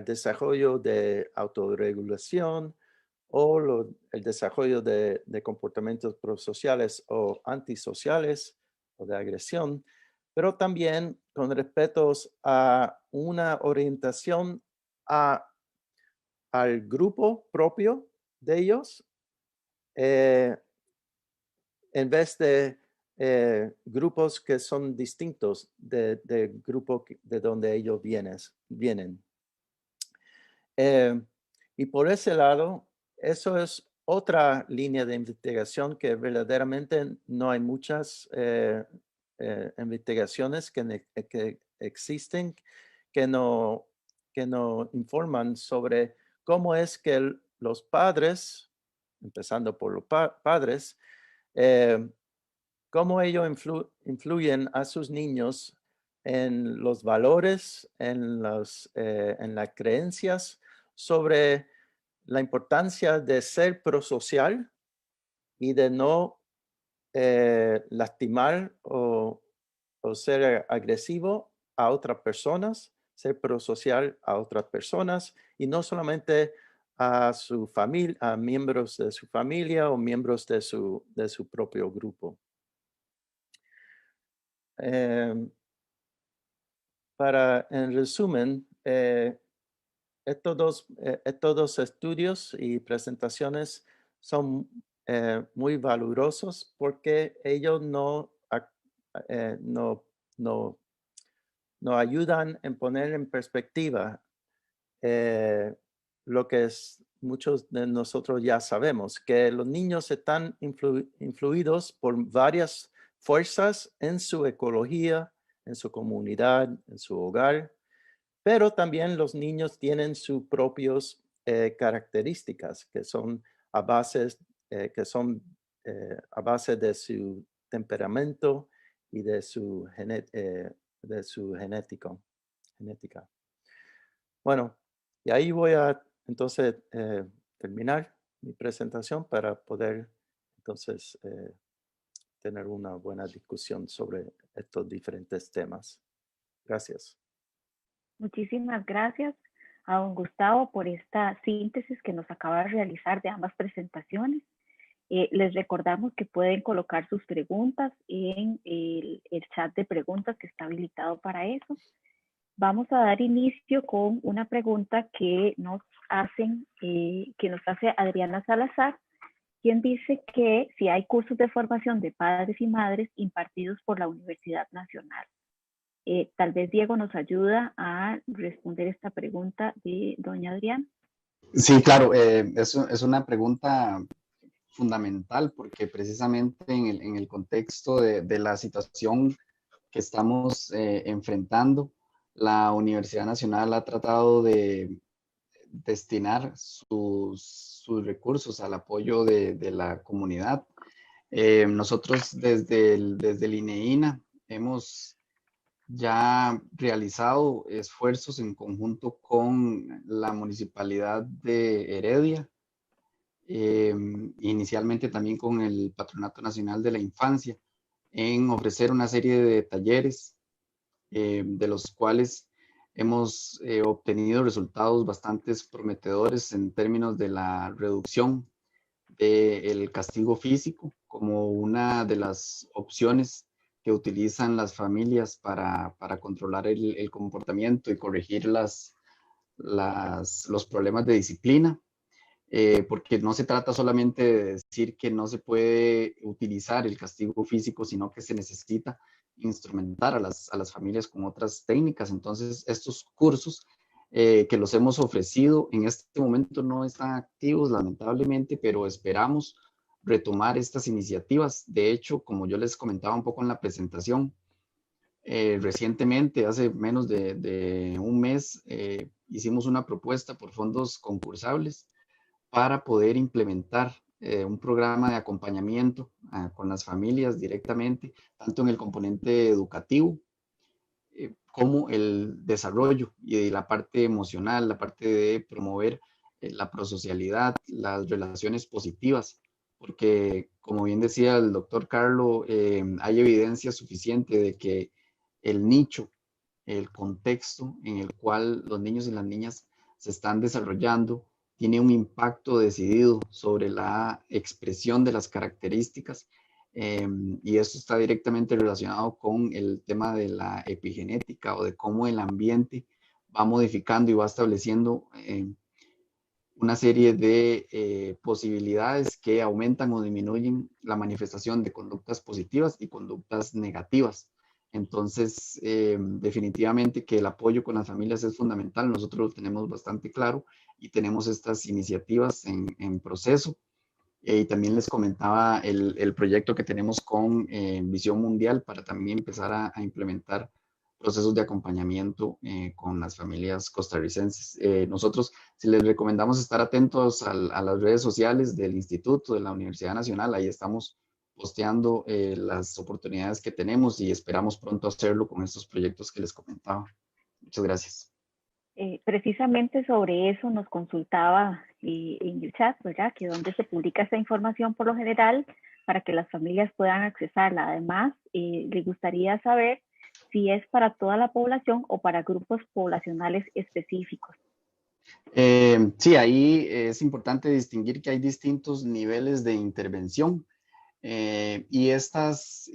desarrollo de autorregulación o el desarrollo de comportamientos prosociales o antisociales o de agresión, pero también con respecto a una orientación al grupo propio de ellos, en vez de grupos que son distintos del grupo de donde ellos vienen. Y por ese lado, eso es otra línea de investigación que verdaderamente no hay muchas investigaciones que existen que no informan sobre cómo es que los padres, empezando por los padres, cómo ellos influyen a sus niños en los valores, en las creencias sobre la importancia de ser prosocial y de no lastimar o ser agresivo a otras personas, ser prosocial a otras personas y no solamente a su familia, a miembros de su familia o miembros de su propio grupo. En resumen, estos dos estudios y presentaciones son muy valiosos porque ellos nos ayudan en poner en perspectiva lo que muchos de nosotros ya sabemos, que los niños están influidos por varias fuerzas en su ecología, en su comunidad, en su hogar, pero también los niños tienen sus propias características que son a base de su temperamento y de su genética. Bueno, y ahí voy a entonces terminar mi presentación para poder entonces tener una buena discusión sobre estos diferentes temas. Gracias. Muchísimas gracias a don Gustavo por esta síntesis que nos acaba de realizar de ambas presentaciones. Les recordamos que pueden colocar sus preguntas en el chat de preguntas que está habilitado para eso. Vamos a dar inicio con una pregunta que nos hace Adriana Salazar, quien dice que si hay cursos de formación de padres y madres impartidos por la Universidad Nacional. Tal vez Diego nos ayuda a responder esta pregunta de doña Adriana. Sí, claro, es una pregunta fundamental porque precisamente en el contexto de la situación que estamos enfrentando, la Universidad Nacional ha tratado de destinar sus recursos al apoyo de la comunidad. Nosotros desde el INEINA hemos ya realizado esfuerzos en conjunto con la Municipalidad de Heredia, inicialmente también con el Patronato Nacional de la Infancia, en ofrecer una serie de talleres de los cuales hemos obtenido resultados bastante prometedores en términos de la reducción del castigo físico como una de las opciones que utilizan las familias para controlar el comportamiento y corregir los problemas de disciplina. Porque no se trata solamente de decir que no se puede utilizar el castigo físico, sino que se necesita instrumentar a las familias con otras técnicas. Entonces, estos cursos que los hemos ofrecido en este momento no están activos, lamentablemente, pero esperamos retomar estas iniciativas. De hecho, como yo les comentaba un poco en la presentación, recientemente, hace menos de un mes, hicimos una propuesta por fondos concursables para poder implementar un programa de acompañamiento con las familias directamente, tanto en el componente educativo como el desarrollo y la parte emocional, la parte de promover la prosocialidad, las relaciones positivas, porque como bien decía el doctor Carlo, hay evidencia suficiente de que el nicho, el contexto en el cual los niños y las niñas se están desarrollando, tiene un impacto decidido sobre la expresión de las características y esto está directamente relacionado con el tema de la epigenética o de cómo el ambiente va modificando y va estableciendo una serie de posibilidades que aumentan o disminuyen la manifestación de conductas positivas y conductas negativas. Entonces, definitivamente que el apoyo con las familias es fundamental. Nosotros lo tenemos bastante claro y tenemos estas iniciativas en proceso. Y también les comentaba el proyecto que tenemos con Visión Mundial para también empezar a implementar procesos de acompañamiento con las familias costarricenses. Nosotros, si les recomendamos estar atentos a las redes sociales del Instituto, de la Universidad Nacional, ahí estamos posteando las oportunidades que tenemos y esperamos pronto hacerlo con estos proyectos que les comentaba. Muchas gracias. Precisamente sobre eso nos consultaba en el chat, ¿verdad? Que donde se publica esta información por lo general para que las familias puedan accesarla. Además, le gustaría saber si es para toda la población o para grupos poblacionales específicos. Sí, ahí es importante distinguir que hay distintos niveles de intervención y estos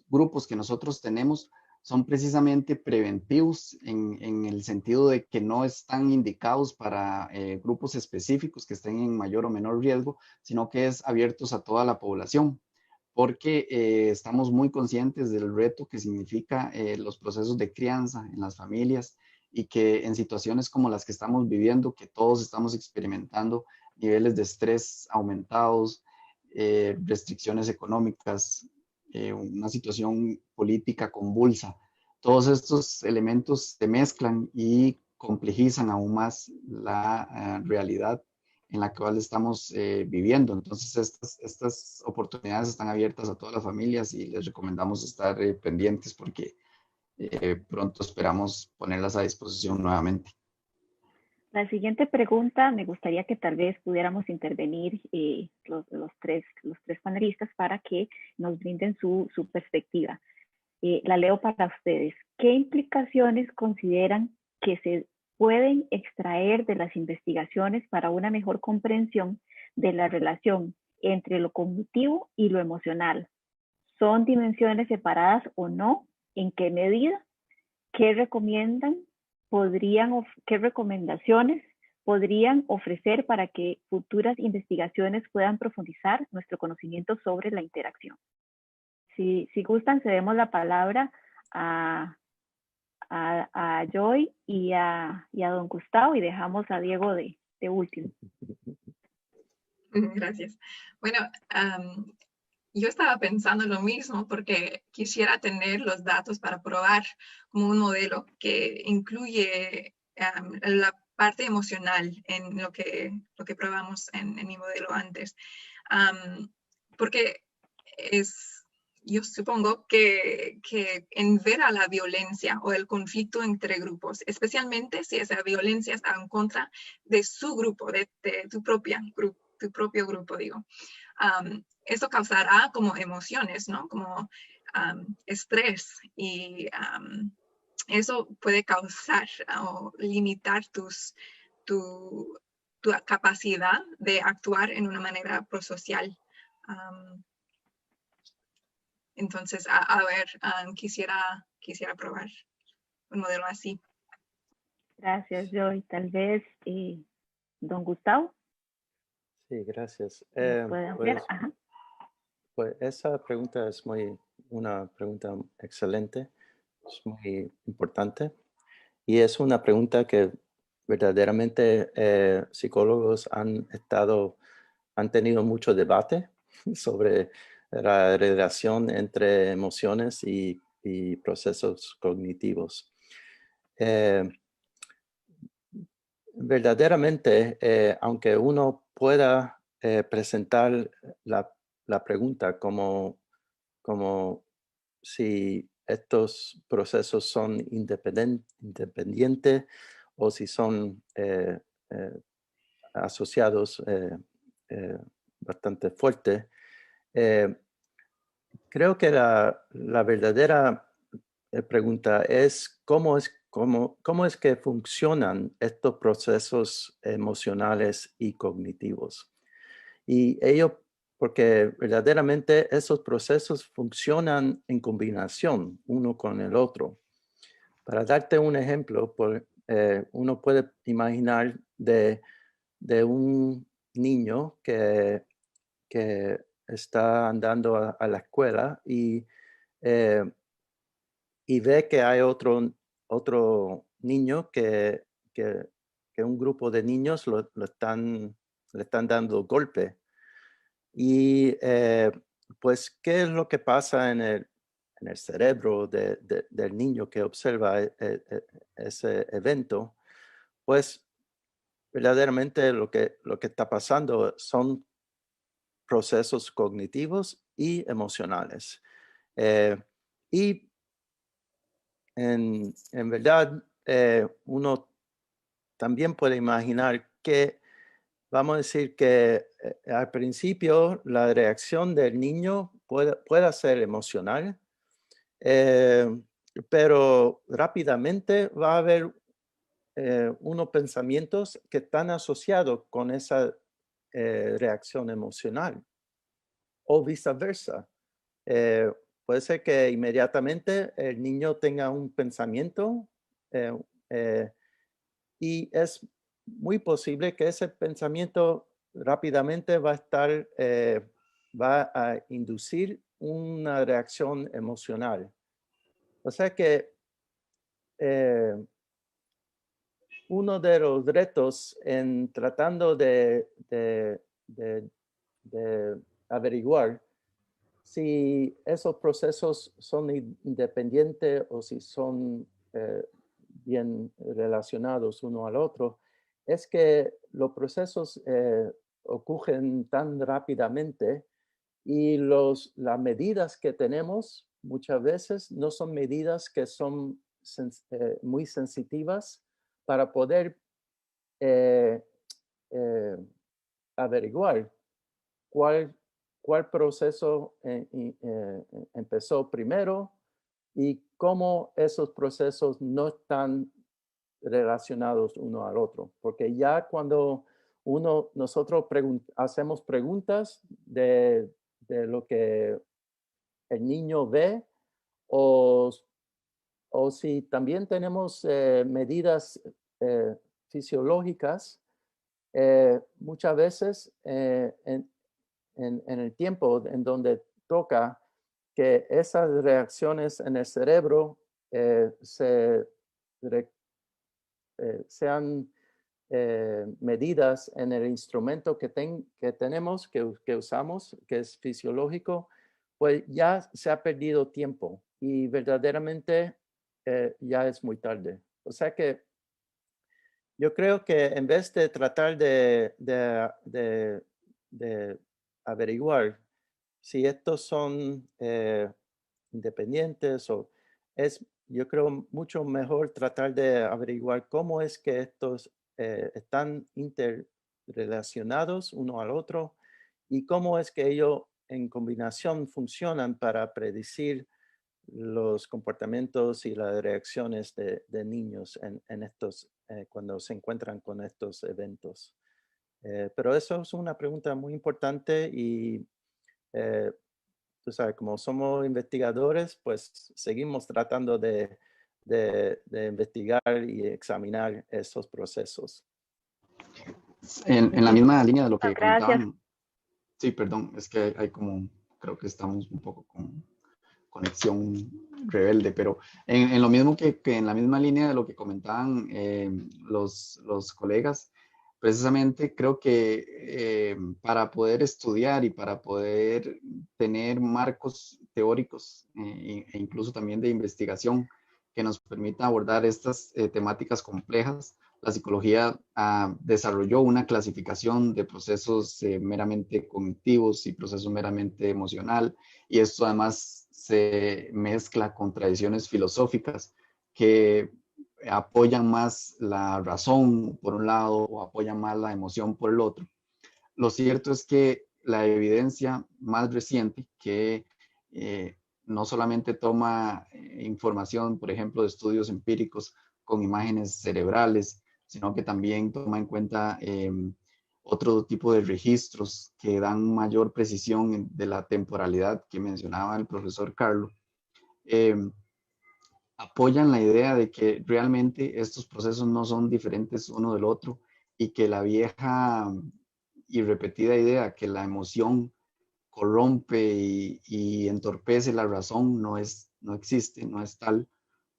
grupos que nosotros tenemos son precisamente preventivos en el sentido de que no están indicados para grupos específicos que estén en mayor o menor riesgo, sino que es abiertos a toda la población, porque estamos muy conscientes del reto que significa los procesos de crianza en las familias y que en situaciones como las que estamos viviendo, que todos estamos experimentando niveles de estrés aumentados, restricciones económicas, una situación política convulsa. Todos estos elementos se mezclan y complejizan aún más la realidad en la cual estamos viviendo. Entonces, estas oportunidades están abiertas a todas las familias y les recomendamos estar pendientes porque pronto esperamos ponerlas a disposición nuevamente. La siguiente pregunta, me gustaría que tal vez pudiéramos intervenir los tres panelistas para que nos brinden su perspectiva. La leo para ustedes. ¿Qué implicaciones consideran que se pueden extraer de las investigaciones para una mejor comprensión de la relación entre lo cognitivo y lo emocional? ¿Son dimensiones separadas o no? ¿En qué medida? ¿Qué recomiendan? ¿Qué recomendaciones podrían ofrecer para que futuras investigaciones puedan profundizar nuestro conocimiento sobre la interacción? Si gustan, cedemos la palabra a Joy y a don Gustavo y dejamos a Diego de último. Gracias. Bueno, yo estaba pensando lo mismo porque quisiera tener los datos para probar como un modelo que incluye la parte emocional en lo que probamos en mi modelo antes. Porque yo supongo que en ver a la violencia o el conflicto entre grupos, especialmente si esa violencia está en contra de su grupo, de tu propio grupo, digo. Eso causará como emociones, ¿no? Como estrés y eso puede causar o limitar tu capacidad de actuar en una manera prosocial. Entonces, a ver, quisiera probar un modelo así. Gracias, Joy. Tal vez don Gustavo. Sí, gracias. Pues esa pregunta es una pregunta excelente, es muy importante y es una pregunta que verdaderamente psicólogos han tenido mucho debate sobre la relación entre emociones y procesos cognitivos. Verdaderamente, aunque uno pueda presentar la pregunta como si estos procesos son independientes o si son asociados bastante fuerte, creo que la verdadera pregunta es cómo es que funcionan estos procesos emocionales y cognitivos. Y porque verdaderamente esos procesos funcionan en combinación uno con el otro. Para darte un ejemplo, uno puede imaginar de un niño que está andando a la escuela y ve que hay otro niño que un grupo de niños le están dando golpe. Y pues, ¿qué es lo que pasa en el cerebro del niño que observa ese evento? Pues verdaderamente lo que está pasando son procesos cognitivos y emocionales. Y en verdad, uno también puede imaginar que, vamos a decir que al principio la reacción del niño pueda ser emocional, pero rápidamente va a haber unos pensamientos que están asociados con esa reacción emocional o viceversa. Puede ser que inmediatamente el niño tenga un pensamiento y es muy posible que ese pensamiento rápidamente va a inducir una reacción emocional. O sea que uno de los retos en tratando de averiguar si esos procesos son independientes o si son bien relacionados uno al otro, es que los procesos ocurren tan rápidamente y las medidas que tenemos muchas veces no son medidas que son muy sensitivas para poder averiguar cuál proceso empezó primero y cómo esos procesos no están relacionados uno al otro. Porque ya cuando nosotros hacemos preguntas de lo que el niño ve o si también tenemos medidas fisiológicas, muchas veces en el tiempo en donde toca que esas reacciones en el cerebro sean medidas en el instrumento que tenemos, que usamos, que es fisiológico, pues ya se ha perdido tiempo y verdaderamente ya es muy tarde. O sea que yo creo que en vez de tratar de averiguar si estos son independientes yo creo mucho mejor tratar de averiguar cómo es que estos están interrelacionados uno al otro y cómo es que ellos en combinación funcionan para predecir los comportamientos y las reacciones de niños en estos, cuando se encuentran con estos eventos. Pero eso es una pregunta muy importante y tú sabes, como somos investigadores, pues seguimos tratando de investigar y examinar esos procesos. En la misma línea de lo que Gracias. comentaban. Sí, perdón, es que hay como, creo que estamos un poco con conexión rebelde, pero en lo mismo que en la misma línea de lo que comentaban los colegas, precisamente creo que para poder estudiar y para poder tener marcos teóricos e incluso también de investigación que nos permita abordar estas temáticas complejas, la psicología desarrolló una clasificación de procesos meramente cognitivos y procesos meramente emocional, y esto además se mezcla con tradiciones filosóficas que apoyan más la razón por un lado o apoyan más la emoción por el otro. Lo cierto es que la evidencia más reciente que no solamente toma información, por ejemplo, de estudios empíricos con imágenes cerebrales, sino que también toma en cuenta otro tipo de registros que dan mayor precisión de la temporalidad que mencionaba el profesor Carlo. Apoyan la idea de que realmente estos procesos no son diferentes uno del otro y que la vieja y repetida idea que la emoción corrompe y entorpece la razón no existe, no es tal,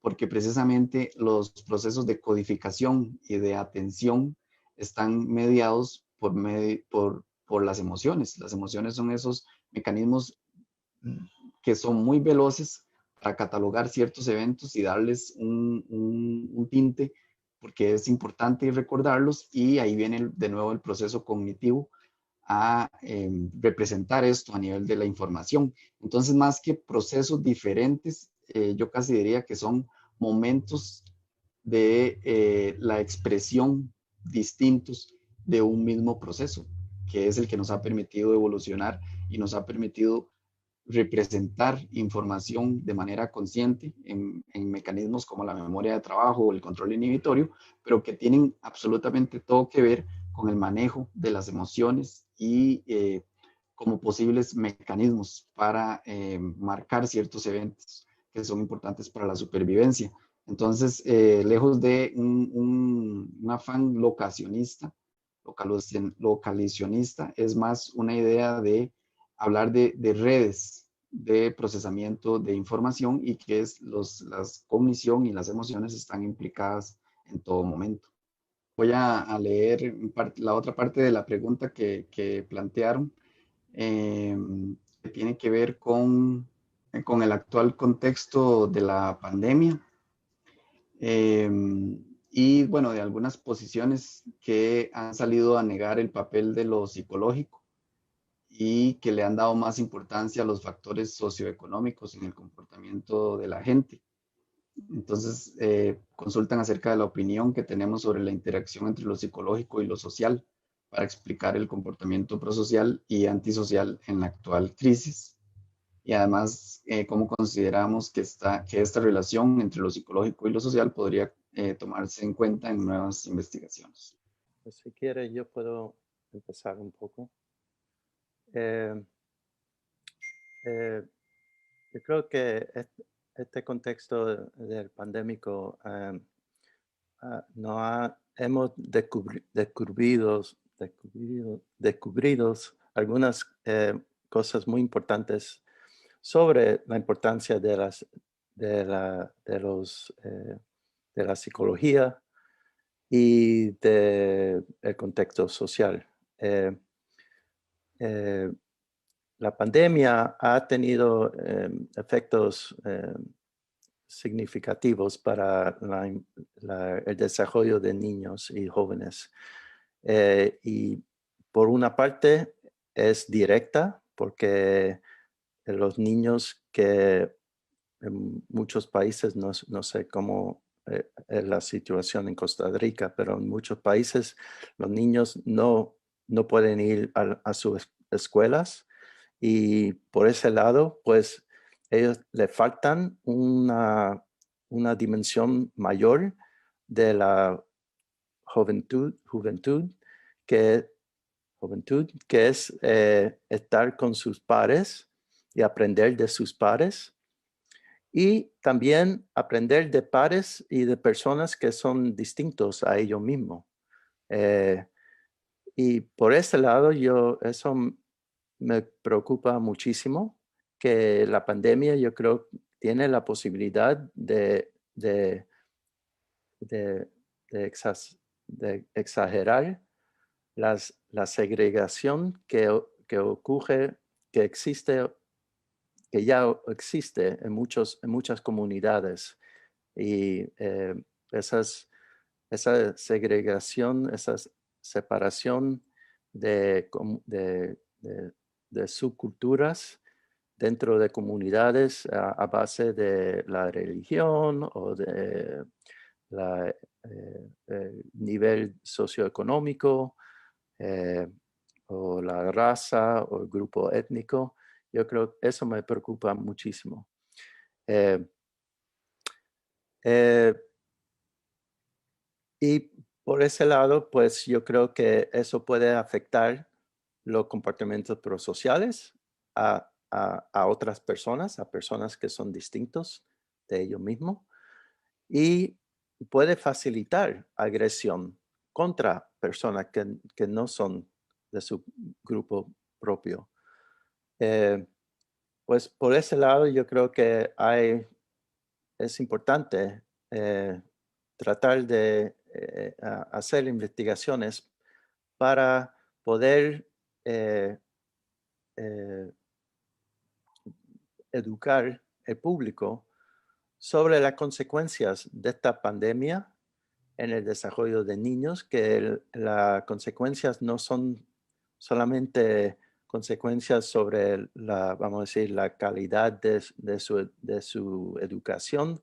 porque precisamente los procesos de codificación y de atención están mediados por las emociones. Las emociones son esos mecanismos que son muy veloces para catalogar ciertos eventos y darles un tinte, porque es importante recordarlos, y ahí viene de nuevo el proceso cognitivo a representar esto a nivel de la información. Entonces, más que procesos diferentes, yo casi diría que son momentos de la expresión distintos de un mismo proceso, que es el que nos ha permitido evolucionar y nos ha permitido representar información de manera consciente en mecanismos como la memoria de trabajo o el control inhibitorio, pero que tienen absolutamente todo que ver con el manejo de las emociones y como posibles mecanismos para marcar ciertos eventos que son importantes para la supervivencia. Entonces, lejos de un afán localizacionista, es más una idea de hablar de redes de procesamiento de información y que la cognición y las emociones están implicadas en todo momento. Voy a leer la otra parte de la pregunta que plantearon, que tiene que ver con el actual contexto de la pandemia. Y bueno, de algunas posiciones que han salido a negar el papel de lo psicológico y que le han dado más importancia a los factores socioeconómicos en el comportamiento de la gente. Entonces, consultan acerca de la opinión que tenemos sobre la interacción entre lo psicológico y lo social para explicar el comportamiento prosocial y antisocial en la actual crisis. Y además, cómo consideramos que esta relación entre lo psicológico y lo social podría tomarse en cuenta en nuevas investigaciones. Pues si quiere, yo puedo empezar un poco. Yo creo que este contexto del pandémico hemos descubrido algunas cosas muy importantes sobre la importancia de la psicología y del contexto social. La pandemia ha tenido efectos significativos para el desarrollo de niños y jóvenes. Y por una parte es directa porque los niños que en muchos países, no sé cómo es la situación en Costa Rica, pero en muchos países los niños no pueden ir a sus escuelas y por ese lado, pues ellos le faltan una dimensión mayor de la juventud que es estar con sus pares y aprender de sus pares. Y también aprender de pares y de personas que son distintos a ellos mismos. Y por ese lado, eso me preocupa muchísimo, que la pandemia yo creo tiene la posibilidad de exagerar la segregación que ocurre, que ya existe en muchas comunidades. Y esa segregación, esa separación de subculturas dentro de comunidades a base de la religión o de nivel socioeconómico o la raza o el grupo étnico. Yo creo que eso me preocupa muchísimo. Y por ese lado, pues yo creo que eso puede afectar los comportamientos prosociales a otras personas, a personas que son distintos de ellos mismos. Y puede facilitar agresión contra personas que no son de su grupo propio. Pues por ese lado yo creo que es importante tratar de hacer investigaciones para poder educar el público sobre las consecuencias de esta pandemia en el desarrollo de niños, que las consecuencias no son solamente consecuencias sobre vamos a decir, la calidad de su educación,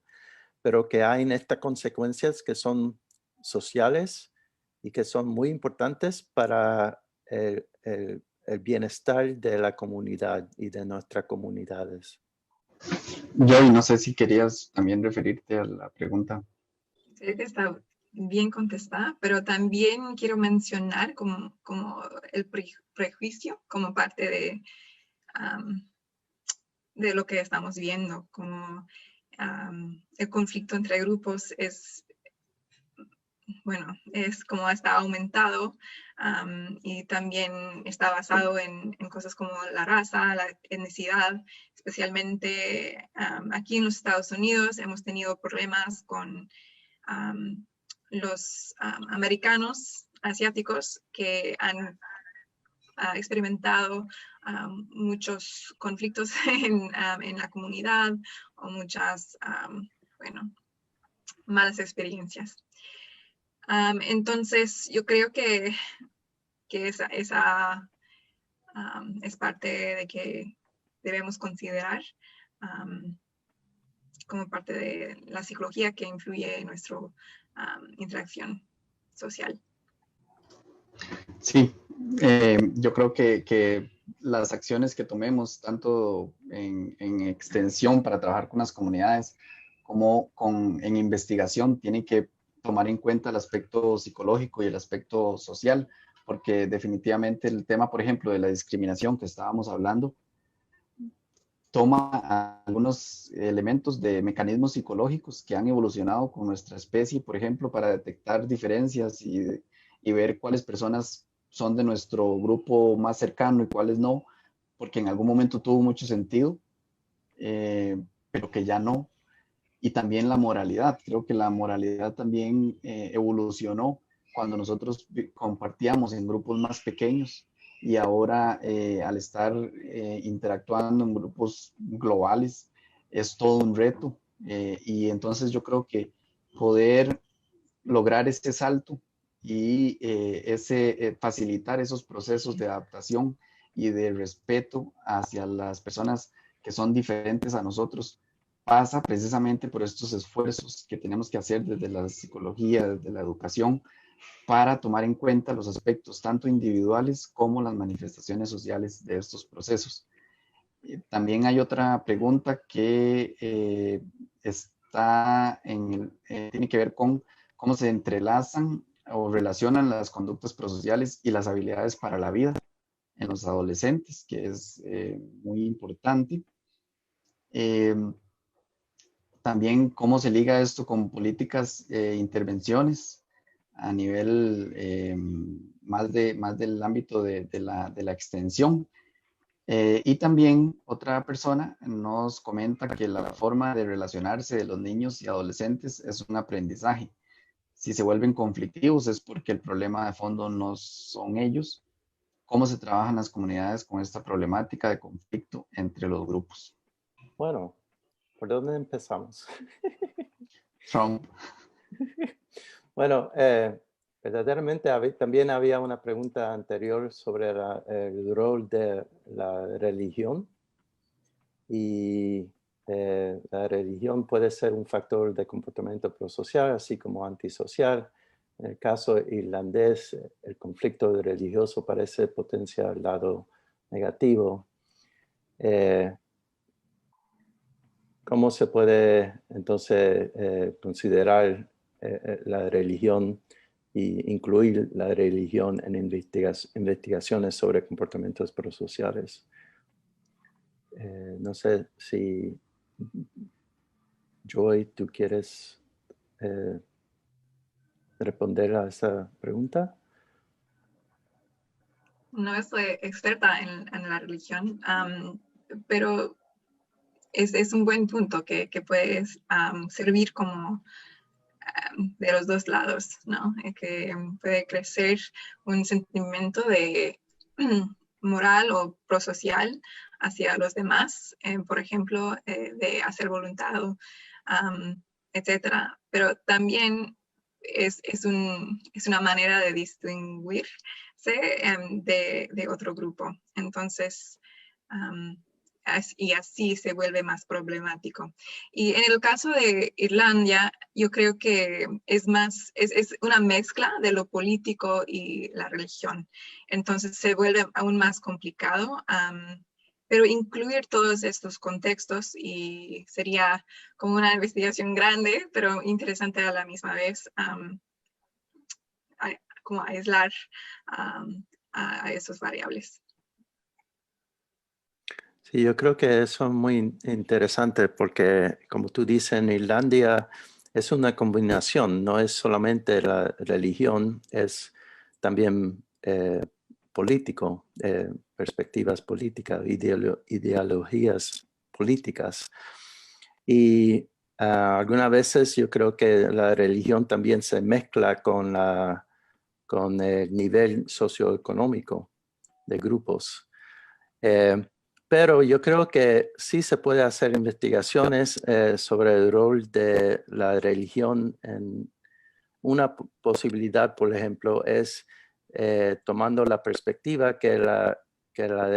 pero que hay estas consecuencias que son sociales y que son muy importantes para el bienestar de la comunidad y de nuestras comunidades. Joy, no sé si querías también referirte a la pregunta. Creo que está bien contestada, pero también quiero mencionar como el prejuicio como parte de lo que estamos viendo, como el conflicto entre grupos es como está aumentado y también está basado en cosas como la raza, la etnicidad, especialmente aquí en los Estados Unidos hemos tenido problemas con los americanos asiáticos que han experimentado muchos conflictos en la comunidad o muchas, malas experiencias. Entonces, yo creo que esa es parte de que debemos considerar como parte de la psicología que influye en nuestra interacción social. Sí, yo creo que las acciones que tomemos, tanto en extensión para trabajar con las comunidades, como en investigación, tienen que tomar en cuenta el aspecto psicológico y el aspecto social, porque definitivamente el tema, por ejemplo, de la discriminación que estábamos hablando, toma algunos elementos de mecanismos psicológicos que han evolucionado con nuestra especie, por ejemplo, para detectar diferencias y ver cuáles personas son de nuestro grupo más cercano y cuáles no, porque en algún momento tuvo mucho sentido, pero que ya no. Y también la moralidad, creo que la moralidad también evolucionó cuando nosotros compartíamos en grupos más pequeños y ahora al estar interactuando en grupos globales es todo un reto. Y entonces yo creo que poder lograr este salto y facilitar esos procesos de adaptación y de respeto hacia las personas que son diferentes a nosotros pasa precisamente por estos esfuerzos que tenemos que hacer desde la psicología, desde la educación, para tomar en cuenta los aspectos tanto individuales como las manifestaciones sociales de estos procesos. También hay otra pregunta que tiene que ver con cómo se entrelazan o relacionan las conductas prosociales y las habilidades para la vida en los adolescentes, que es muy importante. También cómo se liga esto con políticas e intervenciones a nivel más del ámbito de la extensión. Y también otra persona nos comenta que la forma de relacionarse de los niños y adolescentes es un aprendizaje. Si se vuelven conflictivos es porque el problema de fondo no son ellos. ¿Cómo se trabajan las comunidades con esta problemática de conflicto entre los grupos? Bueno, ¿por dónde empezamos? Trump. Bueno, verdaderamente también había una pregunta anterior sobre el rol de la religión. Y la religión puede ser un factor de comportamiento prosocial, así como antisocial. En el caso irlandés, el conflicto religioso parece potenciar el lado negativo. ¿Cómo se puede entonces considerar la religión e incluir la religión en investigaciones sobre comportamientos prosociales? No sé si Joy, ¿tú quieres responder a esa pregunta? No soy experta en la religión, pero es un buen punto que puede servir como de los dos lados, ¿no? Que puede crecer un sentimiento de moral o prosocial hacia los demás, por ejemplo, de hacer voluntad, etcétera. Pero también es una manera de distinguir de otro grupo. Entonces, y así se vuelve más problemático. Y en el caso de Irlanda, yo creo que es una mezcla de lo político y la religión. Entonces se vuelve aún más complicado, pero incluir todos estos contextos y sería como una investigación grande, pero interesante a la misma vez, como aislar a esas variables. Sí, yo creo que eso es muy interesante porque, como tú dices, en Irlanda es una combinación, no es solamente la religión, es también político, perspectivas políticas, ideologías políticas. Y algunas veces yo creo que la religión también se mezcla con el nivel socioeconómico de grupos. Pero yo creo que sí se puede hacer investigaciones sobre el rol de la religión. Una posibilidad, por ejemplo, es tomando la perspectiva que la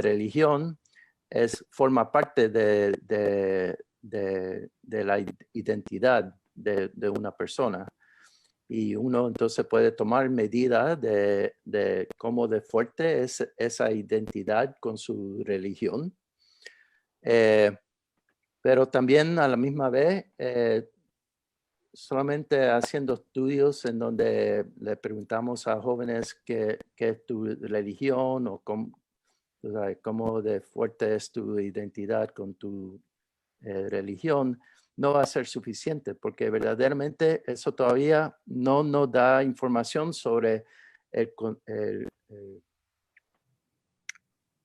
religión forma parte de la identidad de una persona. Y uno entonces puede tomar medidas de cómo de fuerte es esa identidad con su religión. Pero también a la misma vez, solamente haciendo estudios en donde le preguntamos a jóvenes qué es tu religión o cómo de fuerte es tu identidad con tu religión, no va a ser suficiente porque verdaderamente eso todavía no nos da información sobre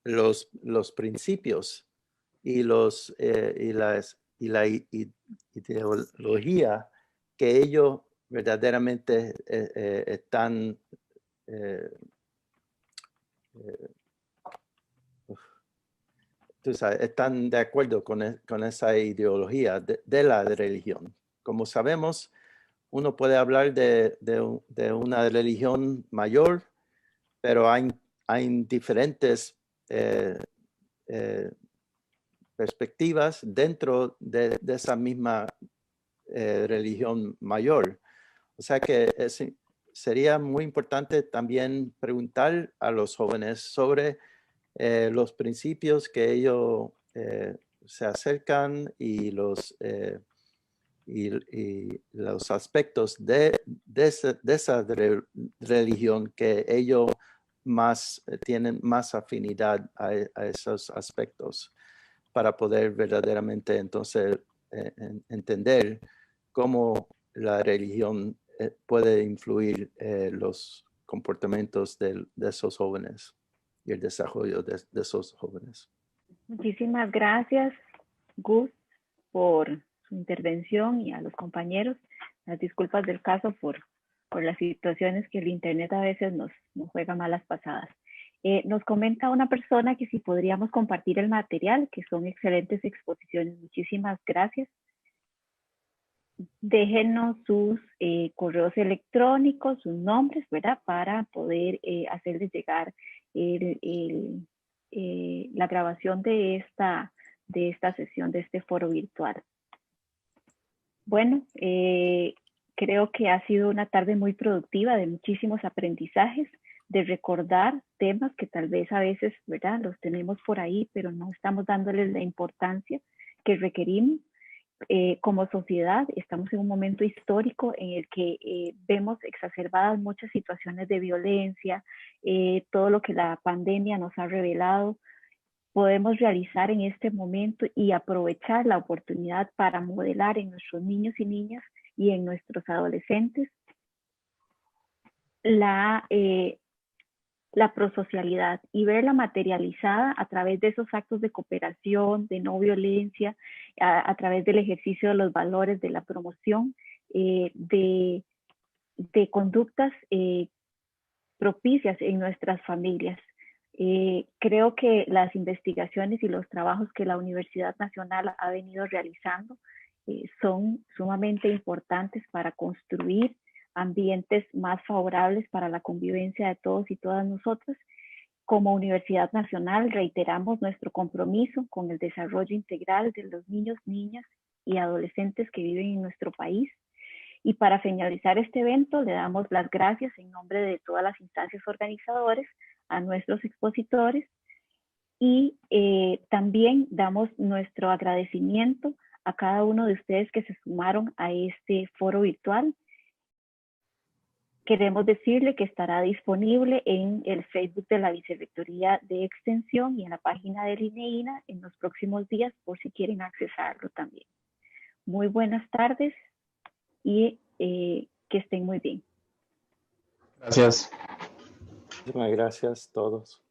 los principios y la ideología que ellos verdaderamente están están de acuerdo con esa ideología de la religión. Como sabemos, uno puede hablar de una religión mayor, pero hay diferentes perspectivas dentro de esa misma religión mayor. O sea que sería muy importante también preguntar a los jóvenes sobre los principios que ellos se acercan y los aspectos de esa religión que ellos tienen más afinidad a esos aspectos para poder verdaderamente entonces entender cómo la religión puede influir los comportamientos de esos jóvenes y el desarrollo de esos jóvenes. Muchísimas gracias, Gus, por su intervención y a los compañeros. Las disculpas del caso por las situaciones que el Internet a veces nos juega malas pasadas. Nos comenta una persona que si podríamos compartir el material, que son excelentes exposiciones. Muchísimas gracias. Déjenos sus correos electrónicos, sus nombres, ¿verdad? Para poder hacerles llegar la grabación de esta sesión, de este foro virtual. Bueno, creo que ha sido una tarde muy productiva de muchísimos aprendizajes, de recordar temas que tal vez a veces, ¿verdad? Los tenemos por ahí, pero no estamos dándoles la importancia que requerimos. Como sociedad estamos en un momento histórico en el que vemos exacerbadas muchas situaciones de violencia, todo lo que la pandemia nos ha revelado. Podemos realizar en este momento y aprovechar la oportunidad para modelar en nuestros niños y niñas y en nuestros adolescentes la prosocialidad y verla materializada a través de esos actos de cooperación, de no violencia, a través del ejercicio de los valores, de la promoción de conductas propicias en nuestras familias. Creo que las investigaciones y los trabajos que la Universidad Nacional ha venido realizando son sumamente importantes para construir ambientes más favorables para la convivencia de todos y todas nosotras. Como Universidad Nacional reiteramos nuestro compromiso con el desarrollo integral de los niños, niñas y adolescentes que viven en nuestro país. Y para finalizar este evento, le damos las gracias en nombre de todas las instancias organizadoras a nuestros expositores y también damos nuestro agradecimiento a cada uno de ustedes que se sumaron a este foro virtual. Queremos decirle que estará disponible en el Facebook de la Vicerrectoría de Extensión y en la página del INEINA en los próximos días por si quieren accesarlo también. Muy buenas tardes y que estén muy bien. Gracias. Muchísimas gracias a todos.